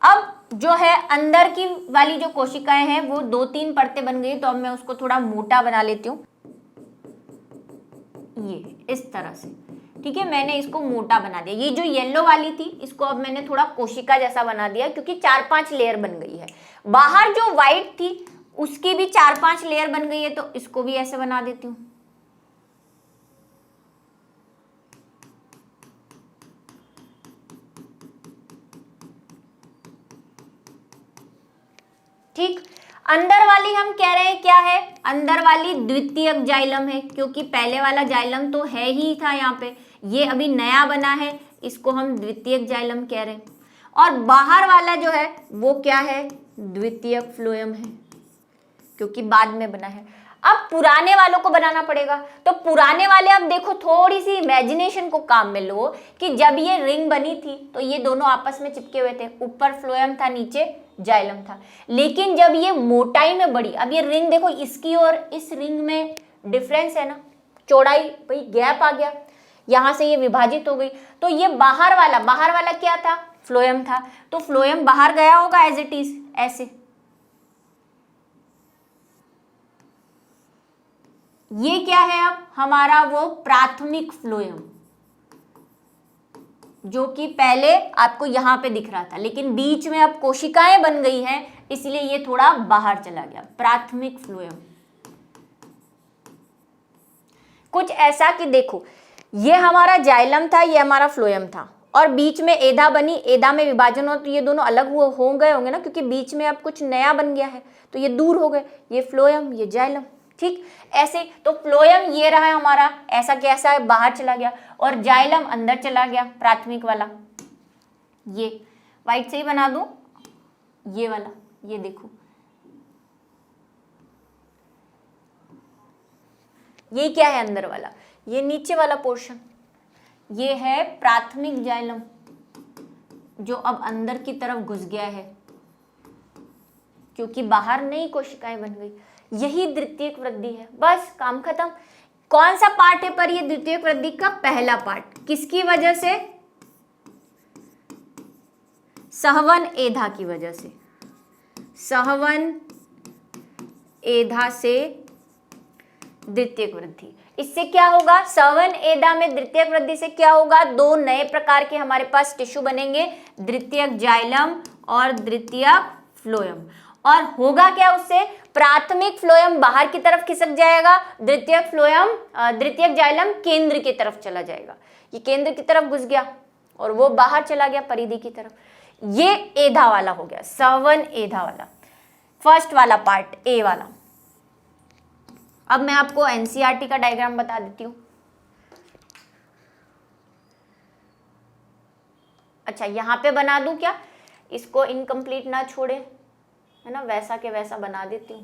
अब जो है अंदर की वाली जो कोशिकाएं हैं वो 2-3 परतें बन गई, तो अब मैं उसको थोड़ा मोटा बना लेती हूँ, ये इस तरह से। ठीक है, मैंने इसको मोटा बना दिया। ये जो येलो वाली थी इसको अब मैंने थोड़ा कोशिका जैसा बना दिया, क्योंकि 4-5 लेयर बन गई है। बाहर जो व्हाइट थी उसकी भी 4-5 लेयर बन गई है, तो इसको भी ऐसे बना देती हूँ। ठीक, अंदर वाली हम कह रहे हैं क्या है, अंदर वाली द्वितीयक जाइलम है, क्योंकि पहले वाला जाइलम तो है ही था यहाँ पे, ये अभी नया बना है, इसको हम द्वितीयक जाइलम कह रहे हैं। और बाहर वाला जो है वो क्या है, द्वितीयक फ्लोएम है, क्योंकि बाद में बना है। अब पुराने वालों को बनाना पड़ेगा, तो पुराने वाले अब देखो थोड़ी सी इमेजिनेशन को काम में लो कि जब ये रिंग बनी थी तो ये दोनों आपस में चिपके हुए थे, ऊपर फ्लोएम था, नीचे जाइलम था। लेकिन जब ये मोटाई में बढ़ी, अब ये रिंग देखो, इसकी और इस रिंग में डिफरेंस है ना, चौड़ाई, भाई गैप आ गया, यहां से ये विभाजित हो गई। तो ये बाहर वाला क्या था, फ्लोएम था, तो फ्लोएम बाहर गया होगा एज इट इज ऐसे। ये क्या है अब हमारा वो प्राथमिक फ्लोएम, जो कि पहले आपको यहां पे दिख रहा था, लेकिन बीच में अब कोशिकाएं बन गई हैं, इसलिए ये थोड़ा बाहर चला गया, प्राथमिक फ्लोएम। कुछ ऐसा कि देखो ये हमारा जाइलम था, ये हमारा फ्लोएम था, और बीच में एधा बनी, एधा में विभाजन हो तो ये दोनों अलग हो गए होंगे ना, क्योंकि बीच में अब कुछ नया बन गया है, तो ये दूर हो गए, ये फ्लोएम, ये जाइलम। ठीक, ऐसे तो फ्लोएम ये रहा है हमारा, ऐसा कैसा है, बाहर चला गया, और जाइलम अंदर चला गया, प्राथमिक वाला। ये व्हाइट से ही बना दूं, ये वाला, ये देखो, ये क्या है अंदर वाला, ये नीचे वाला पोर्शन, ये है प्राथमिक जाइलम, जो अब अंदर की तरफ घुस गया है, क्योंकि बाहर नई कोशिकाएं बन गई। यही द्वितीयक वृद्धि है, बस काम खत्म। कौन सा पार्ट है पर ये द्वितीयक वृद्धि का पहला पार्ट, किसकी वजह से, सहवन एधा की वजह से, सहवन एधा से द्वितीयक वृद्धि। इससे क्या होगा, सहवन एधा में द्वितीयक वृद्धि से क्या होगा, दो नए प्रकार के हमारे पास टिश्यू बनेंगे, द्वितीयक जाइलम और द्वितीयक फ्लोएम। और होगा क्या उससे, प्राथमिक फ्लोएम बाहर की तरफ खिसक जाएगा, द्वितीयक जाइलम केंद्र की तरफ चला जाएगा, ये केंद्र की तरफ घुस गया और वो बाहर चला गया परिधि की तरफ। ये एधा वाला हो गया, सहवन एधा वाला, फर्स्ट वाला पार्ट, ए वाला। अब मैं आपको एनसीईआरटी का डायग्राम बता देती हूँ। अच्छा, यहां पे बना दूं क्या, इसको इनकम्प्लीट ना छोड़े, है ना, वैसा के वैसा बना देती हूँ।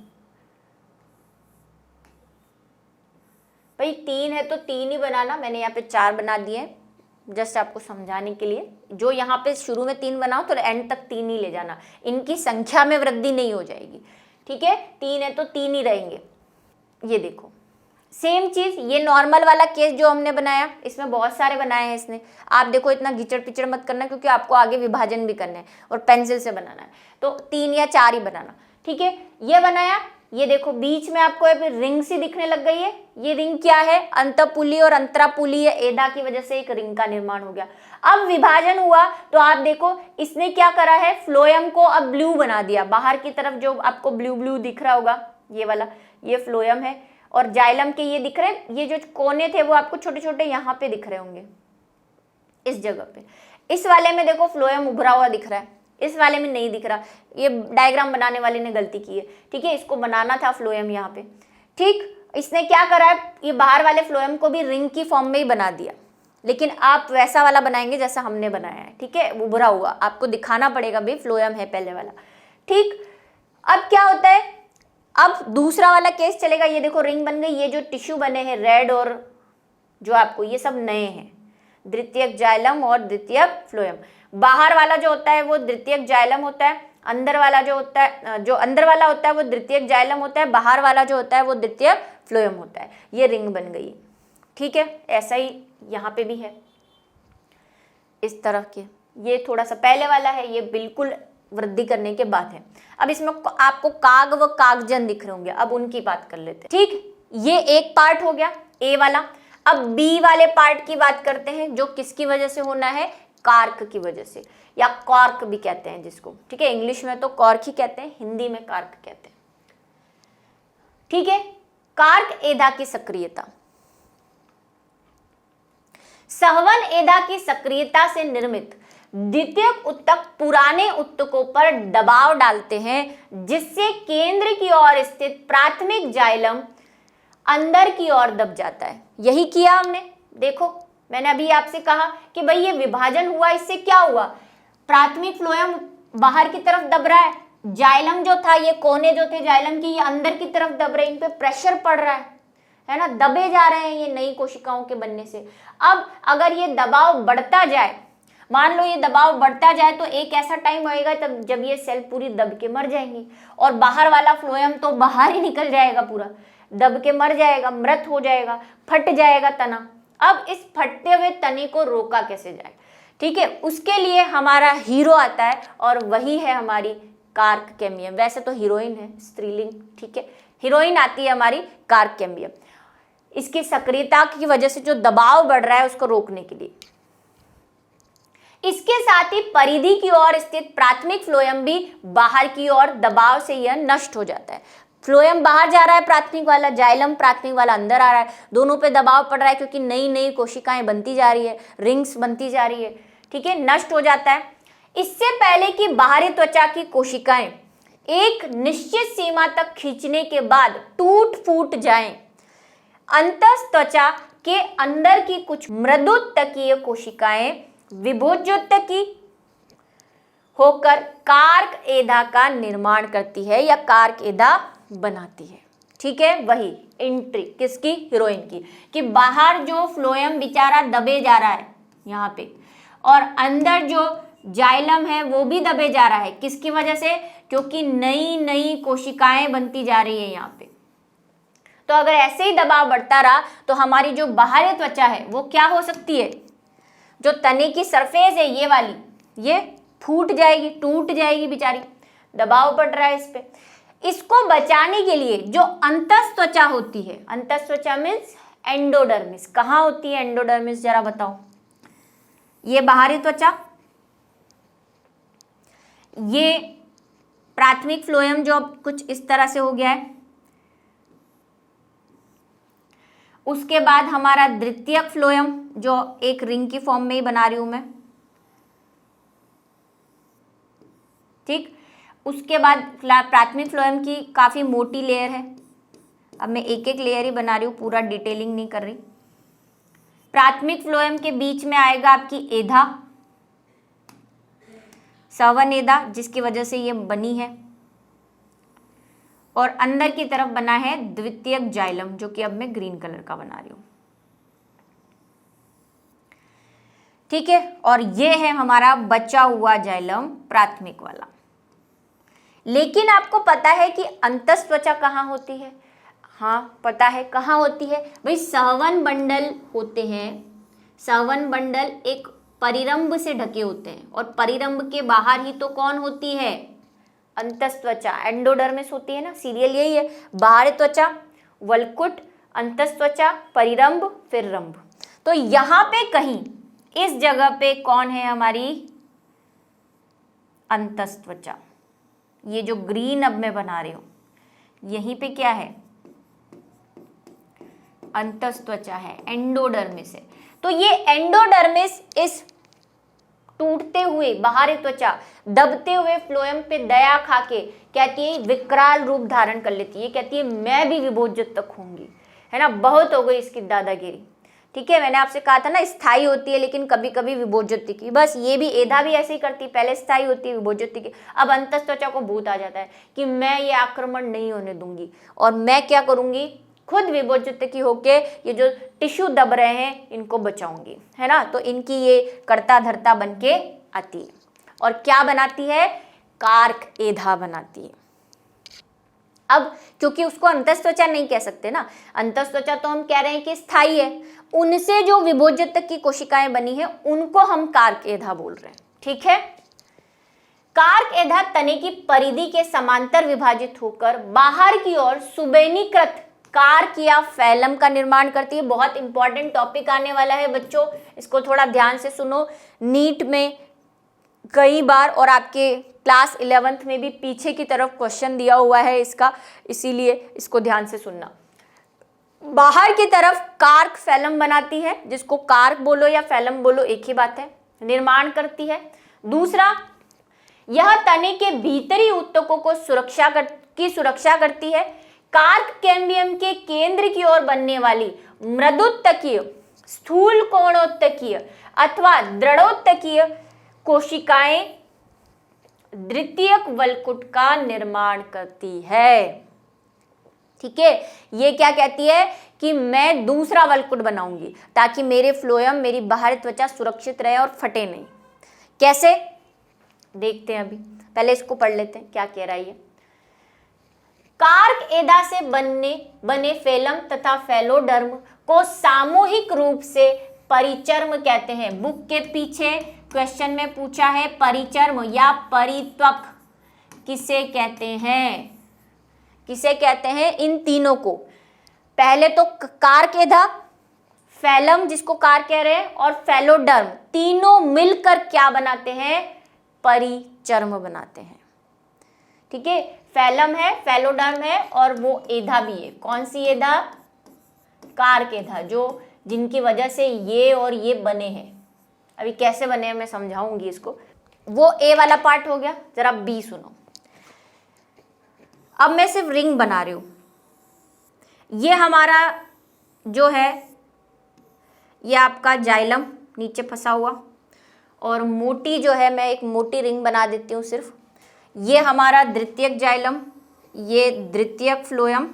भाई 3 है तो 3 ही बनाना, मैंने यहाँ पे 4 बना दिए जस्ट आपको समझाने के लिए। जो यहाँ पे शुरू में 3 बनाओ तो एंड तक 3 ही ले जाना, इनकी संख्या में वृद्धि नहीं हो जाएगी। ठीक है, 3 है तो 3 ही रहेंगे। ये देखो सेम चीज, ये नॉर्मल वाला केस जो हमने बनाया, इसमें बहुत सारे बनाए हैं इसने। आप देखो इतना घिचड़ पिचड़ मत करना, क्योंकि आपको आगे विभाजन भी करना है और पेंसिल से बनाना है, तो 3 या 4 ही बनाना। ठीक है, ये बनाया, ये देखो बीच में आपको रिंग सी दिखने लग गई है। ये रिंग क्या है, अंतःपुली और अंतरापुलीय एधा की वजह से एक रिंग का निर्माण हो गया। अब विभाजन हुआ तो आप देखो इसने क्या करा है, फ्लोएम को अब ब्लू बना दिया। बाहर की तरफ जो आपको ब्लू ब्लू दिख रहा होगा, ये वाला, ये फ्लोएम है, और जाइलम के ये दिख रहे हैं, ये जो कोने थे वो आपको छोटे छोटे यहाँ पे दिख रहे होंगे, इस जगह पे। इस वाले में देखो फ्लोएम उभरा हुआ दिख रहा है, इस वाले में नहीं दिख रहा। ये डायग्राम बनाने वाले ने गलती की है। ठीक है, इसको बनाना था फ्लोएम यहाँ पे। ठीक, इसने क्या करा है, ये बाहर वाले फ्लोएम को भी रिंग की फॉर्म में ही बना दिया, लेकिन आप वैसा वाला बनाएंगे जैसा हमने बनाया है। ठीक है, उभरा हुआ आपको दिखाना पड़ेगा, भाई फ्लोएम है पहले वाला। ठीक, अब क्या होता है, अब दूसरा वाला केस चलेगा, ये देखो रिंग बन गई, ये जो टिश्यू बने हैं रेड और जो आपको, ये सब नए हैं, द्वितीयक जाइलम और द्वितीयक फ्लोएम। बाहर वाला जो होता है वो द्वितीयक जाइलम होता है, अंदर वाला जो होता है, जो अंदर वाला होता है वो द्वितीयक जाइलम होता है, बाहर वाला जो होता है वो द्वितीयक फ्लोएम होता है। ये रिंग बन गई, ठीक है। ऐसा ही यहाँ पे भी है इस तरह के। ये थोड़ा सा पहले वाला है, ये बिल्कुल वृद्धि करने के बाद है। अब इसमें आपको काग व कागजन दिख रहे होंगे, अब उनकी बात कर लेते हैं, ठीक। ये एक पार्ट हो गया ए वाला। अब बी वाले पार्ट की बात करते हैं, जो किसकी वजह से होना है, कार्क की वजह से, या कॉर्क भी कहते हैं जिसको, ठीक है। इंग्लिश में तो कॉर्क ही कहते हैं, हिंदी में कार्क कहते हैं, ठीक है। कार्क एधा की सक्रियता, सहवन एधा की सक्रियता से निर्मित द्वितीयक उत्तक पुराने उत्तकों पर दबाव डालते हैं, जिससे केंद्र की ओर स्थित प्राथमिक जाइलम अंदर की ओर दब जाता है। यही किया हमने। देखो मैंने अभी आपसे कहा कि भाई ये विभाजन हुआ, इससे क्या हुआ, प्राथमिक फ्लोएम बाहर की तरफ दब रहा है, जाइलम जो था, ये कोने जो थे जाइलम की, ये अंदर की तरफ दब रहे हैं, इन पे प्रेशर पड़ रहा है ना, दबे जा रहे हैं ये नई कोशिकाओं के बनने से। अब अगर ये दबाव बढ़ता जाए, मान लो ये दबाव बढ़ता जाए, तो एक ऐसा टाइम आएगा तब जब ये सेल पूरी दब के मर जाएंगी, और बाहर वाला फ्लोएम तो बाहर ही निकल जाएगा, पूरा दब के मर जाएगा, मृत हो जाएगा, फट जाएगा तना। अब इस फटते हुए तने को रोका कैसे जाए, ठीक है। उसके लिए हमारा हीरो आता है, और वही है हमारी कार्क कैम्बियम। वैसे तो हीरोइन है स्त्रीलिंग, ठीक है, हीरोइन आती है हमारी कार्क कैम्बियम। इसकी सक्रियता की वजह से जो दबाव बढ़ रहा है उसको रोकने के लिए। इसके साथ ही परिधि की ओर स्थित प्राथमिक फ्लोएम भी बाहर की ओर दबाव से यह नष्ट हो जाता है। फ्लोएम बाहर जा रहा है प्राथमिक वाला, जाइलम प्राथमिक वाला अंदर आ रहा है, दोनों पे दबाव पड़ रहा है, क्योंकि नई नई कोशिकाएं बनती जा रही है, रिंग्स बनती जा रही है, ठीक है, नष्ट हो जाता है। इससे पहले कि बाहरी त्वचा की कोशिकाएं एक निश्चित सीमा तक खींचने के बाद टूट फूट जाएं, अंतस त्वचा के अंदर की कुछ मृदुत्तकीय कोशिकाएं विभोज्योत्तकी होकर कार्क एधा का निर्माण करती है या कार्क एधा बनाती है, ठीक है। वही एंट्री किसकी, हीरोइन की, कि बाहर जो फ्लोएम बेचारा दबे जा रहा है यहाँ पे, और अंदर जो जाइलम है वो भी दबे जा रहा है, किसकी वजह से, क्योंकि नई नई कोशिकाएं बनती जा रही है यहाँ पे। तो अगर ऐसे ही दबाव बढ़ता रहा तो हमारी जो बाहरी त्वचा है वो क्या हो सकती है, जो तने की सरफेस है ये वाली, ये फूट जाएगी, टूट जाएगी बेचारी, दबाव पड़ रहा है इस पे। इसको बचाने के लिए जो अंतस त्वचा होती है, अंतस त्वचा मीन्स एंडोडर्मिस, कहाँ होती है एंडोडर्मिस, जरा बताओ। ये बाहरी त्वचा, ये प्राथमिक फ्लोएम जो अब कुछ इस तरह से हो गया है, उसके बाद हमारा द्वितीयक फ्लोएम जो एक रिंग की फॉर्म में ही बना रही हूं मैं, ठीक। उसके बाद प्राथमिक फ्लोएम की काफी मोटी लेयर है, अब मैं एक एक लेयर ही बना रही हूँ, पूरा डिटेलिंग नहीं कर रही। प्राथमिक फ्लोएम के बीच में आएगा आपकी एधा, सवन एधा, जिसकी वजह से ये बनी है, और अंदर की तरफ बना है द्वितीयक जाइलम, जो कि अब मैं ग्रीन कलर का बना रही हूं, ठीक है। और ये है हमारा बचा हुआ जाइलम प्राथमिक वाला। लेकिन आपको पता है कि अंतस त्वचा कहाँ होती है, हाँ पता है कहाँ होती है भाई, सहवन बंडल होते हैं। सहवन बंडल एक परिरंभ से ढके होते हैं, और परिरंभ के बाहर ही तो कौन होती है, अंतस त्वचा, एंडोडर्मिस होती है ना, सीरियल यही है, बाहरी त्वचा, वलकुट, अंतस त्वचा, परिरंभ, फिर रंभ। तो यहाँ पे कहीं इस जगह पे कौन है हमारी, अंतस त्वचा। ये जो ग्रीन अब मैं बना रही हूं यहीं पे क्या है, अंतस त्वचा है, एंडोडर्मिस है। तो ये एंडोडर्मिस इस टूटते हुए बाहरी त्वचा, दबते हुए फ्लोएम पे दया खाके कहती है, विकराल रूप धारण कर लेती है, कहती है मैं भी विभोज्योत्तक होंगी, है ना, बहुत हो गई इसकी दादागिरी, ठीक है, मैंने आपसे कहा था ना स्थायी होती है लेकिन कभी कभी विभोज्योति की, बस ये भी एधा भी ऐसे ही करती, पहले स्थायी होती है विभोज्योति की। अब अंतस्त्वचा को भूत आ जाता है कि मैं ये आक्रमण नहीं होने दूंगी और मैं क्या करूंगी, खुद विभोज्योति की होके ये जो टिश्यू दब रहे हैं इनको बचाऊंगी, है ना। तो इनकी ये कर्ता धर्ता बन के आती है और क्या बनाती है, कार्क एधा बनाती है। अब क्योंकि उसको अंतस्त्वचा नहीं कह सकते ना, अंतस्त्वचा तो हम कह रहे हैं कि स्थायी है, उनसे जो विभोज्योति की कोशिकाएं बनी है उनको हम कार्क एधा बोल रहे हैं, ठीक है। कार्क एधा तने की परिधि के समांतर विभाजित होकर बाहर की ओर सुबेनीकृत कार्क या फैलम का निर्माण करती है। बहुत इंपॉर्टेंट टॉपिक आने वाला है बच्चों, इसको थोड़ा ध्यान से सुनो। नीट में कई बार और आपके क्लास 11th में भी पीछे की तरफ क्वेश्चन दिया हुआ है इसका, इसीलिए इसको ध्यान से सुनना। बाहर की तरफ कार्क फैलम बनाती है, जिसको कार्क बोलो या फैलम बोलो एक ही बात है, निर्माण करती है। दूसरा, यह तने के भीतरी ऊतकों को सुरक्षा करती है। कार्क कैम्बियम के केंद्र की ओर बनने वाली मृदुत्तकीय, स्थूल कोणोत्तकीय अथवा दृढ़ोत्तकीय कोशिकाएं द्वितीयक वल्कुट का निर्माण करती है, ठीक है। ये क्या कहती है कि मैं दूसरा वल्कुट बनाऊंगी ताकि मेरे फ्लोएम, मेरी बाहरी त्वचा सुरक्षित रहे और फटे नहीं। कैसे, देखते हैं अभी, पहले इसको पढ़ लेते हैं क्या कह रहा है ये। कार्क एधा से बने फेलम तथा फेलोडर्म को सामूहिक रूप से परिचर्म कहते हैं। बुक के पीछे क्वेश्चन में पूछा है परिचर्म या परित्वक किसे कहते हैं, किसे कहते हैं इन तीनों को। पहले तो कार्क एधा, फैलम जिसको कार्क कह रहे हैं, और फेलोडर्म, तीनों मिलकर क्या बनाते हैं, परिचर्म बनाते हैं, ठीक है। फैलम है, फेलोडर्म है और वो एधा भी है। कौन सी एधा, कार्क एधा, जो जिनकी वजह से ये और ये बने हैं। अभी कैसे बने हैं मैं समझाऊंगी इसको। वो ए वाला पार्ट हो गया, जरा बी सुनो। अब मैं सिर्फ रिंग बना रही हूं। ये हमारा जो है ये आपका जाइलम नीचे फंसा हुआ, और मोटी जो है मैं एक मोटी रिंग बना देती हूँ सिर्फ। ये हमारा द्वितीयक जाइलम, ये द्वितीयक फ्लोएम,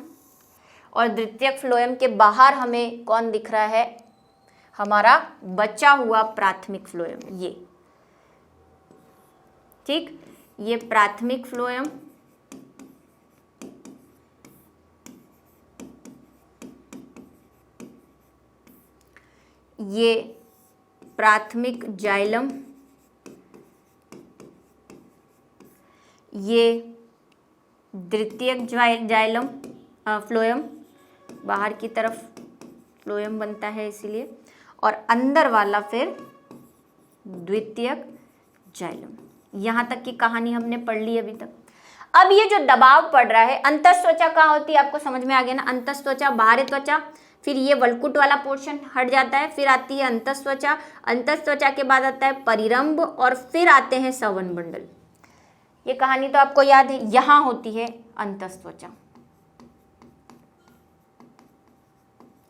और द्वितीयक फ्लोएम के बाहर हमें कौन दिख रहा है, हमारा बचा हुआ प्राथमिक फ्लोएम, ये ठीक, ये प्राथमिक फ्लोएम, ये प्राथमिक जाइलम, ये द्वितीयक जाइलम फ्लोएम, बाहर की तरफ फ्लोएम बनता है इसीलिए, और अंदर वाला फिर द्वितीयक जाइलम। यहाँ तक की कहानी हमने पढ़ ली अभी तक। अब ये जो दबाव पड़ रहा है, अंतस्त्वचा कहाँ होती है आपको समझ में आ गया ना, अंतस्त्वचा बाहरी त्वचा, फिर ये वल्कुट वाला पोर्शन हट जाता है, फिर आती है अंतस्त्वचा, अंतस्त्वचा के बाद आता है परिरंभ और फिर आते हैं सवन मंडल। ये कहानी तो आपको याद है, यहाँ होती है अंतस्त्वचा,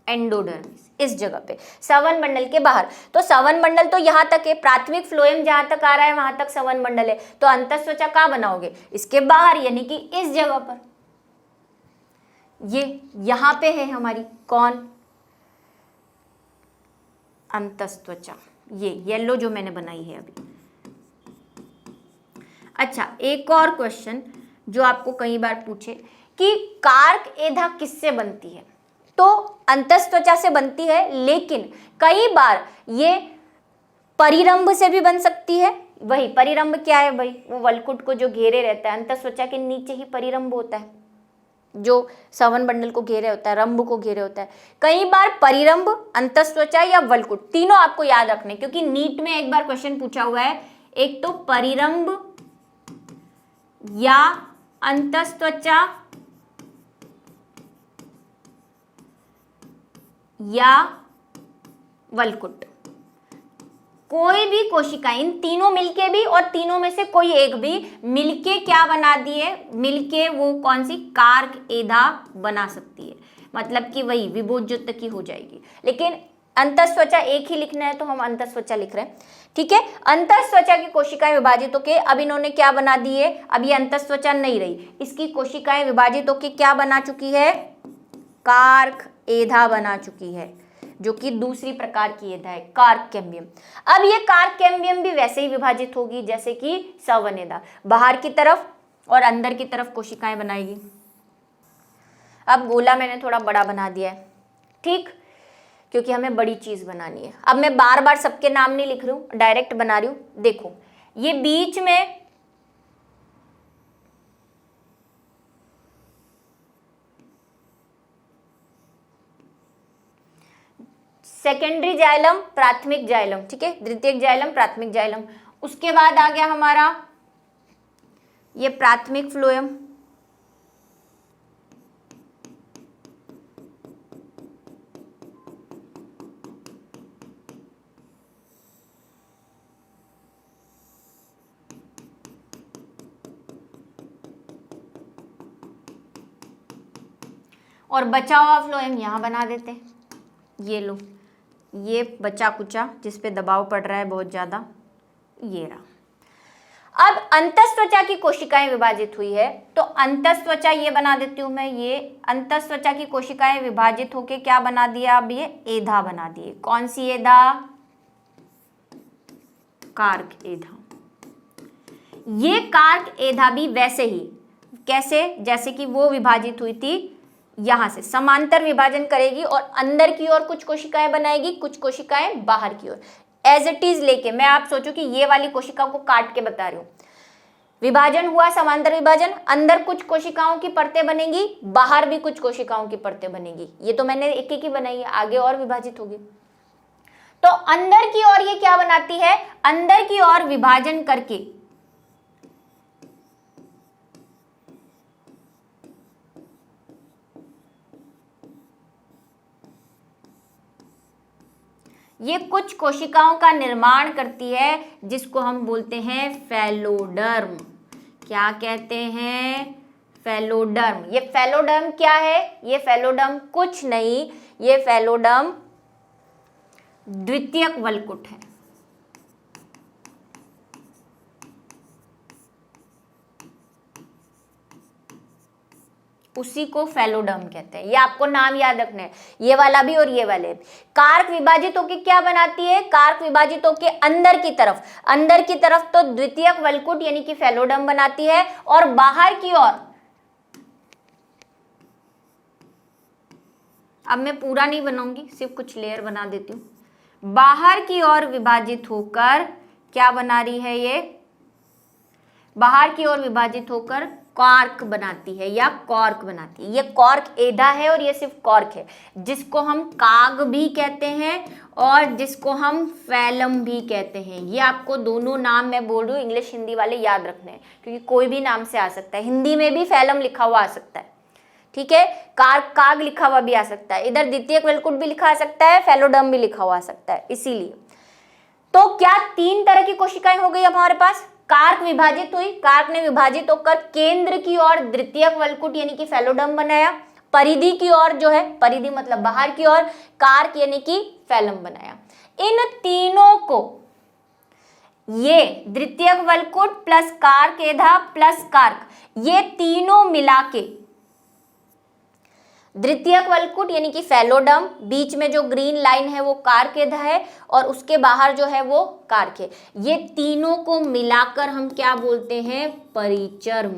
एंडोडर्मिस, इस जगह पे सवन मंडल के बाहर। तो सवन मंडल तो यहाँ तक है, प्राथमिक फ्लोएम जहाँ तक आ रहा है वहां तक सवन मंडल है, तो अंतस्त्वचा कहाँ बनाओगे, इसके बाहर, यानी कि इस जगह पर। ये यहाँ पे है हमारी कौन, अंतस्त्वचा, ये येलो जो मैंने बनाई है अभी। अच्छा, एक और क्वेश्चन जो आपको कई बार पूछे कि कार्क एधा किससे बनती है, तो अंतस्त्वचा से बनती है, लेकिन कई बार ये परिरंभ से भी बन सकती है। वही परिरंभ क्या है भाई, वो वल्कुट को जो घेरे रहता है, अंतस्त्वचा के नीचे ही परिरंभ होता है जो सवन मंडल को घेरे होता है, रंभ को घेरे होता है। कई बार परिरंभ, अंतस्त्वचा या वल्कुट, तीनों आपको याद रखने, क्योंकि नीट में एक बार क्वेश्चन पूछा हुआ है, एक तो परिरंभ या अंतस्त्वचा या वल्कुट, कोई भी कोशिका, इन तीनों मिलके भी और तीनों में से कोई एक भी मिलके क्या बना दिए, मिलके वो कौन सी कार्क एधा बना सकती है, मतलब कि वही विभोज्योत की हो जाएगी। लेकिन अंतःस्त्वचा एक ही लिखना है तो हम अंतःस्त्वचा लिख रहे हैं, ठीक है। अंतःस्त्वचा की कोशिकाएं विभाजित होके अब इन्होंने क्या बना दिए, अब ये अंतःस्त्वचा नहीं रही, इसकी कोशिकाएं विभाजित होके क्या बना चुकी है, कार्क एधा बना चुकी है, जो कि दूसरी प्रकार की एधा है, कार्क कैम्बियम। अब ये कार्क कैम्बियम भी वैसे ही विभाजित होगी जैसे कि सवनेदा, बाहर की तरफ और अंदर की तरफ कोशिकाएं बनाएगी। अब गोला मैंने थोड़ा बड़ा बना दिया है, ठीक, क्योंकि हमें बड़ी चीज बनानी है। अब मैं बार बार सबके नाम नहीं लिख रही हूं, डायरेक्ट बना रही हूं। देखो ये बीच में सेकेंडरी जाइलम, प्राथमिक जाइलम, ठीक है, द्वितीयक जाइलम, प्राथमिक जाइलम। उसके बाद आ गया हमारा ये प्राथमिक फ्लोएम, और बचा हुआ फ्लोएम यहां बना देते हैं। ये लो, ये बचा कुचा जिस पे दबाव पड़ रहा है बहुत ज्यादा, ये रहा। अब अंतःस्त्वचा की कोशिकाएं विभाजित हुई है तो अंतःस्त्वचा ये बना देती हूं मैं, ये अंतःस्त्वचा की कोशिकाएं विभाजित होके क्या बना दिया, अब ये एधा बना दिए। कौन सी एधा, कार्क एधा। ये कार्क एधा भी वैसे ही, कैसे, जैसे कि वो विभाजित हुई थी, यहां से समांतर विभाजन करेगी और अंदर की ओर कुछ कोशिकाएं बनाएगी, कुछ कोशिकाएं बाहर की ओर, एज इट इज लेके। मैं आप सोचो कि ये वाली कोशिका को काट के बता रही हूं, विभाजन हुआ, समांतर विभाजन, अंदर कुछ कोशिकाओं की परतें बनेंगी, बाहर भी कुछ कोशिकाओं की परतें बनेगी। ये तो मैंने एक एक ही बनाई है, आगे और विभाजित होगी। तो अंदर की ओर ये क्या बनाती है, अंदर की ओर विभाजन करके ये कुछ कोशिकाओं का निर्माण करती है जिसको हम बोलते हैं फैलोडर्म। क्या कहते हैं, फैलोडर्म। ये फैलोडर्म क्या है, ये फैलोडर्म कुछ नहीं, ये फैलोडर्म द्वितीयक वलकुट है। उसी को फैलोडर्म कहते हैं। ये आपको नाम याद रखना है, ये वाला भी और ये वाले। कार्क विभाजित होकर क्या बनाती है, कार्क विभाजित होकर अंदर की तरफ, अंदर की तरफ तो द्वितीयक वलकुट यानी कि फैलोडर्म बनाती है, और बाहर की ओर, अब मैं पूरा नहीं बनाऊंगी, सिर्फ कुछ लेयर बना देती हूं। बाहर की ओर विभाजित होकर क्या बना रही है, ये बाहर की ओर विभाजित होकर कॉर्क बनाती है या कॉर्क बनाती है। ये कॉर्क एधा है और ये सिर्फ कॉर्क है, जिसको हम काग भी कहते हैं और जिसको हम फैलम भी कहते हैं। ये आपको दोनों नाम मैं बोल रही हूँ, इंग्लिश हिंदी वाले याद रखने हैं, क्योंकि कोई भी नाम से आ सकता है। हिंदी में भी फैलम लिखा हुआ आ सकता है, ठीक है, कार्क काग लिखा हुआ भी आ सकता है, इधर द्वितीयक वलकुट भी लिखा आ सकता है, फैलोडर्म भी लिखा हुआ आ सकता है। इसीलिए तो क्या तीन तरह की कोशिकाएं हो गई अब हमारे पास। कार्क विभाजित हुई, कार्क ने विभाजित होकर केंद्र की ओर द्वितीयक वलकुट यानी कि फैलोडर्म बनाया, परिधि की ओर जो है, परिधि मतलब बाहर की ओर, कार्क यानी कि फैलम बनाया। इन तीनों को, ये द्वितीयक वलकुट प्लस कार्क एधा प्लस कार्क, ये तीनों मिलाके द्वितीयक वलकुट यानी कि फैलोडर्म, बीच में जो ग्रीन लाइन है वो कार्क एधा है और उसके बाहर जो है वो कार्क है। ये तीनों को मिलाकर हम क्या बोलते हैं, परिचर्म।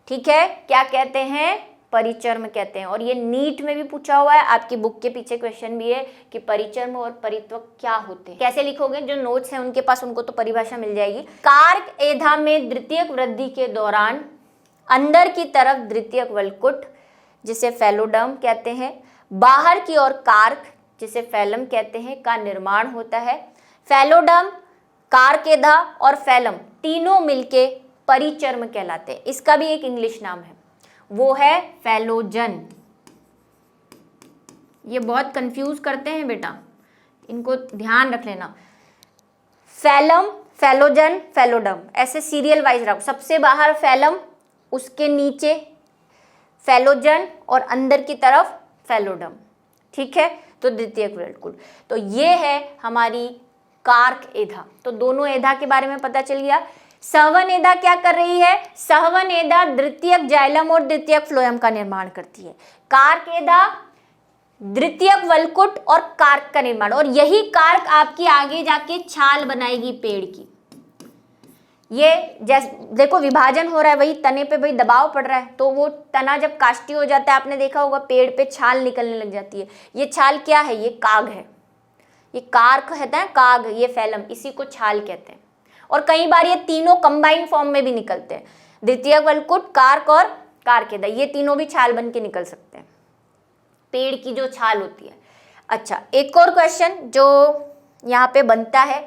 ठीक है, क्या कहते हैं, परिचर्म कहते हैं। और ये नीट में भी पूछा हुआ है, आपकी बुक के पीछे क्वेश्चन भी है कि परिचर्म और परित्वक क्या होते हैं। कैसे लिखोगे, जो नोट्स हैं उनके पास, उनको तो परिभाषा मिल जाएगी। कार्क एधा में द्वितीयक वृद्धि के दौरान अंदर की तरफ द्वितीयक वलकुट जिसे फैलोडर्म कहते हैं, बाहर की ओर कार्क जिसे फैलम कहते हैं का निर्माण होता है। फैलोडर्म, कार्क एधा और फैलम तीनों मिलके परिचर्म कहलाते हैं। इसका भी एक इंग्लिश नाम है, वो है फैलोजन। ये बहुत कंफ्यूज करते हैं बेटा, इनको ध्यान रख लेना। फैलम, फैलोजन, फैलोडर्म, ऐसे सीरियल वाइज रखो। सबसे बाहर फैलम, उसके नीचे फैलोजन और अंदर की तरफ फैलोडर्म। ठीक है, तो द्वितीयक वल्कुट। तो ये है हमारी कार्क एधा। तो दोनों एधा के बारे में पता चल गया। सहवन एधा क्या कर रही है? सहवन एधा द्वितीयक जाइलम और द्वितीयक फ्लोएम का निर्माण करती है। कार्क एधा द्वितीयक वल्कुट और कार्क का निर्माण, और यही कार्क आपकी आगे जाके छाल बनाएगी पेड़ की। ये जैसे देखो विभाजन हो रहा है, वही तने पे वही दबाव पड़ रहा है, तो वो तना जब काष्ठी हो जाता है, आपने देखा होगा पेड़ पे छाल निकलने लग जाती है। ये छाल क्या है? ये काग है, ये कार्क है काग, ये फैलम, इसी को छाल कहते हैं। और कई बार ये तीनों कंबाइन फॉर्म में भी निकलते हैं, द्वितीयक वल्कुट, कार्क और कार्केदा, ये तीनों भी छाल बन के निकल सकते हैं, पेड़ की जो छाल होती है। अच्छा, एक और क्वेश्चन जो यहाँ पे बनता है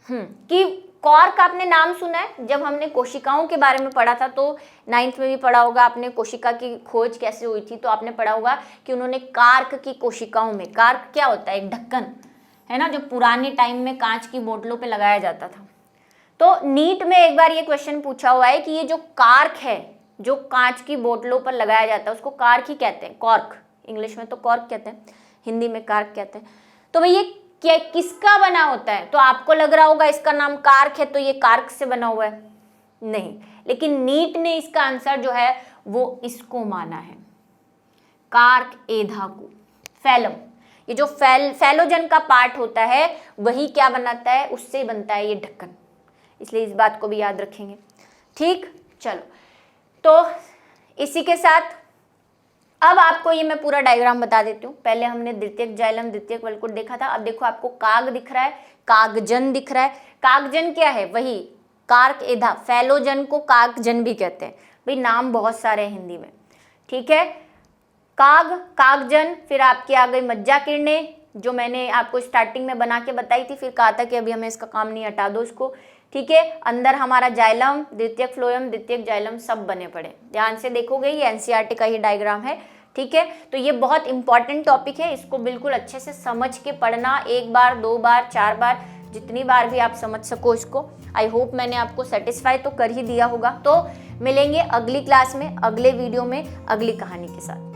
कि कॉर्क आपने नाम सुना है? जब हमने कोशिकाओं के बारे में पढ़ा था, तो 9th में भी पढ़ा होगा आपने, कोशिका की खोज कैसे हुई थी, तो आपने पढ़ा होगा कि उन्होंने कार्क की कोशिकाओं में, कार्क क्या होता है? एक ढक्कन है ना, जो पुराने टाइम में कांच की बोतलों पे लगाया जाता था। तो नीट में एक बार ये क्वेश्चन पूछा हुआ है कि ये जो कार्क है, जो कांच की बोतलों पर लगाया जाता है, उसको कार्क ही कहते हैं, कॉर्क, इंग्लिश में तो कॉर्क कहते हैं, हिंदी में कार्क कहते हैं। तो भाई ये क्या किसका बना होता है? तो आपको लग रहा होगा इसका नाम कार्क है तो ये कार्क से बना हुआ है, नहीं, लेकिन नीट ने इसका आंसर जो है वो इसको माना है, कार्क एधा को, फैलम। ये जो फैलोजन का पार्ट होता है वही क्या बनाता है? उससे बनता है ये ढक्कन, इसलिए इस बात को भी याद रखेंगे। ठीक, चलो, तो इसी के साथ अब आपको ये मैं पूरा डायग्राम बता देती हूँ। पहले हमने द्वितीयक जाइलम, द्वितीयक वल्कुट देखा था, अब देखो आपको काग दिख रहा है, कागजन दिख रहा है। कागजन क्या है? वही कार्क एधा, फैलोजन को कागजन भी कहते हैं, भाई नाम बहुत सारे हैं हिंदी में, ठीक है। काग, कागजन, फिर आपकी आ गई मज्जा किरणें, जो मैंने आपको स्टार्टिंग में बना के बताई थी, फिर कहा था कि अभी हमें इसका काम नहीं, हटा दो इसको, ठीक है। अंदर हमारा जाइलम, द्वितीयक फ्लोएम, द्वितीयक जाइलम सब बने पड़े, ध्यान से देखोगे ये एनसीईआरटी का ही डायग्राम है, ठीक है। तो ये बहुत इंपॉर्टेंट टॉपिक है, इसको बिल्कुल अच्छे से समझ के पढ़ना, एक बार, 2 बार, 4 बार, जितनी बार भी आप समझ सको इसको। आई होप मैंने आपको सेटिस्फाई तो कर ही दिया होगा। तो मिलेंगे अगली क्लास में, अगले वीडियो में, अगली कहानी के साथ।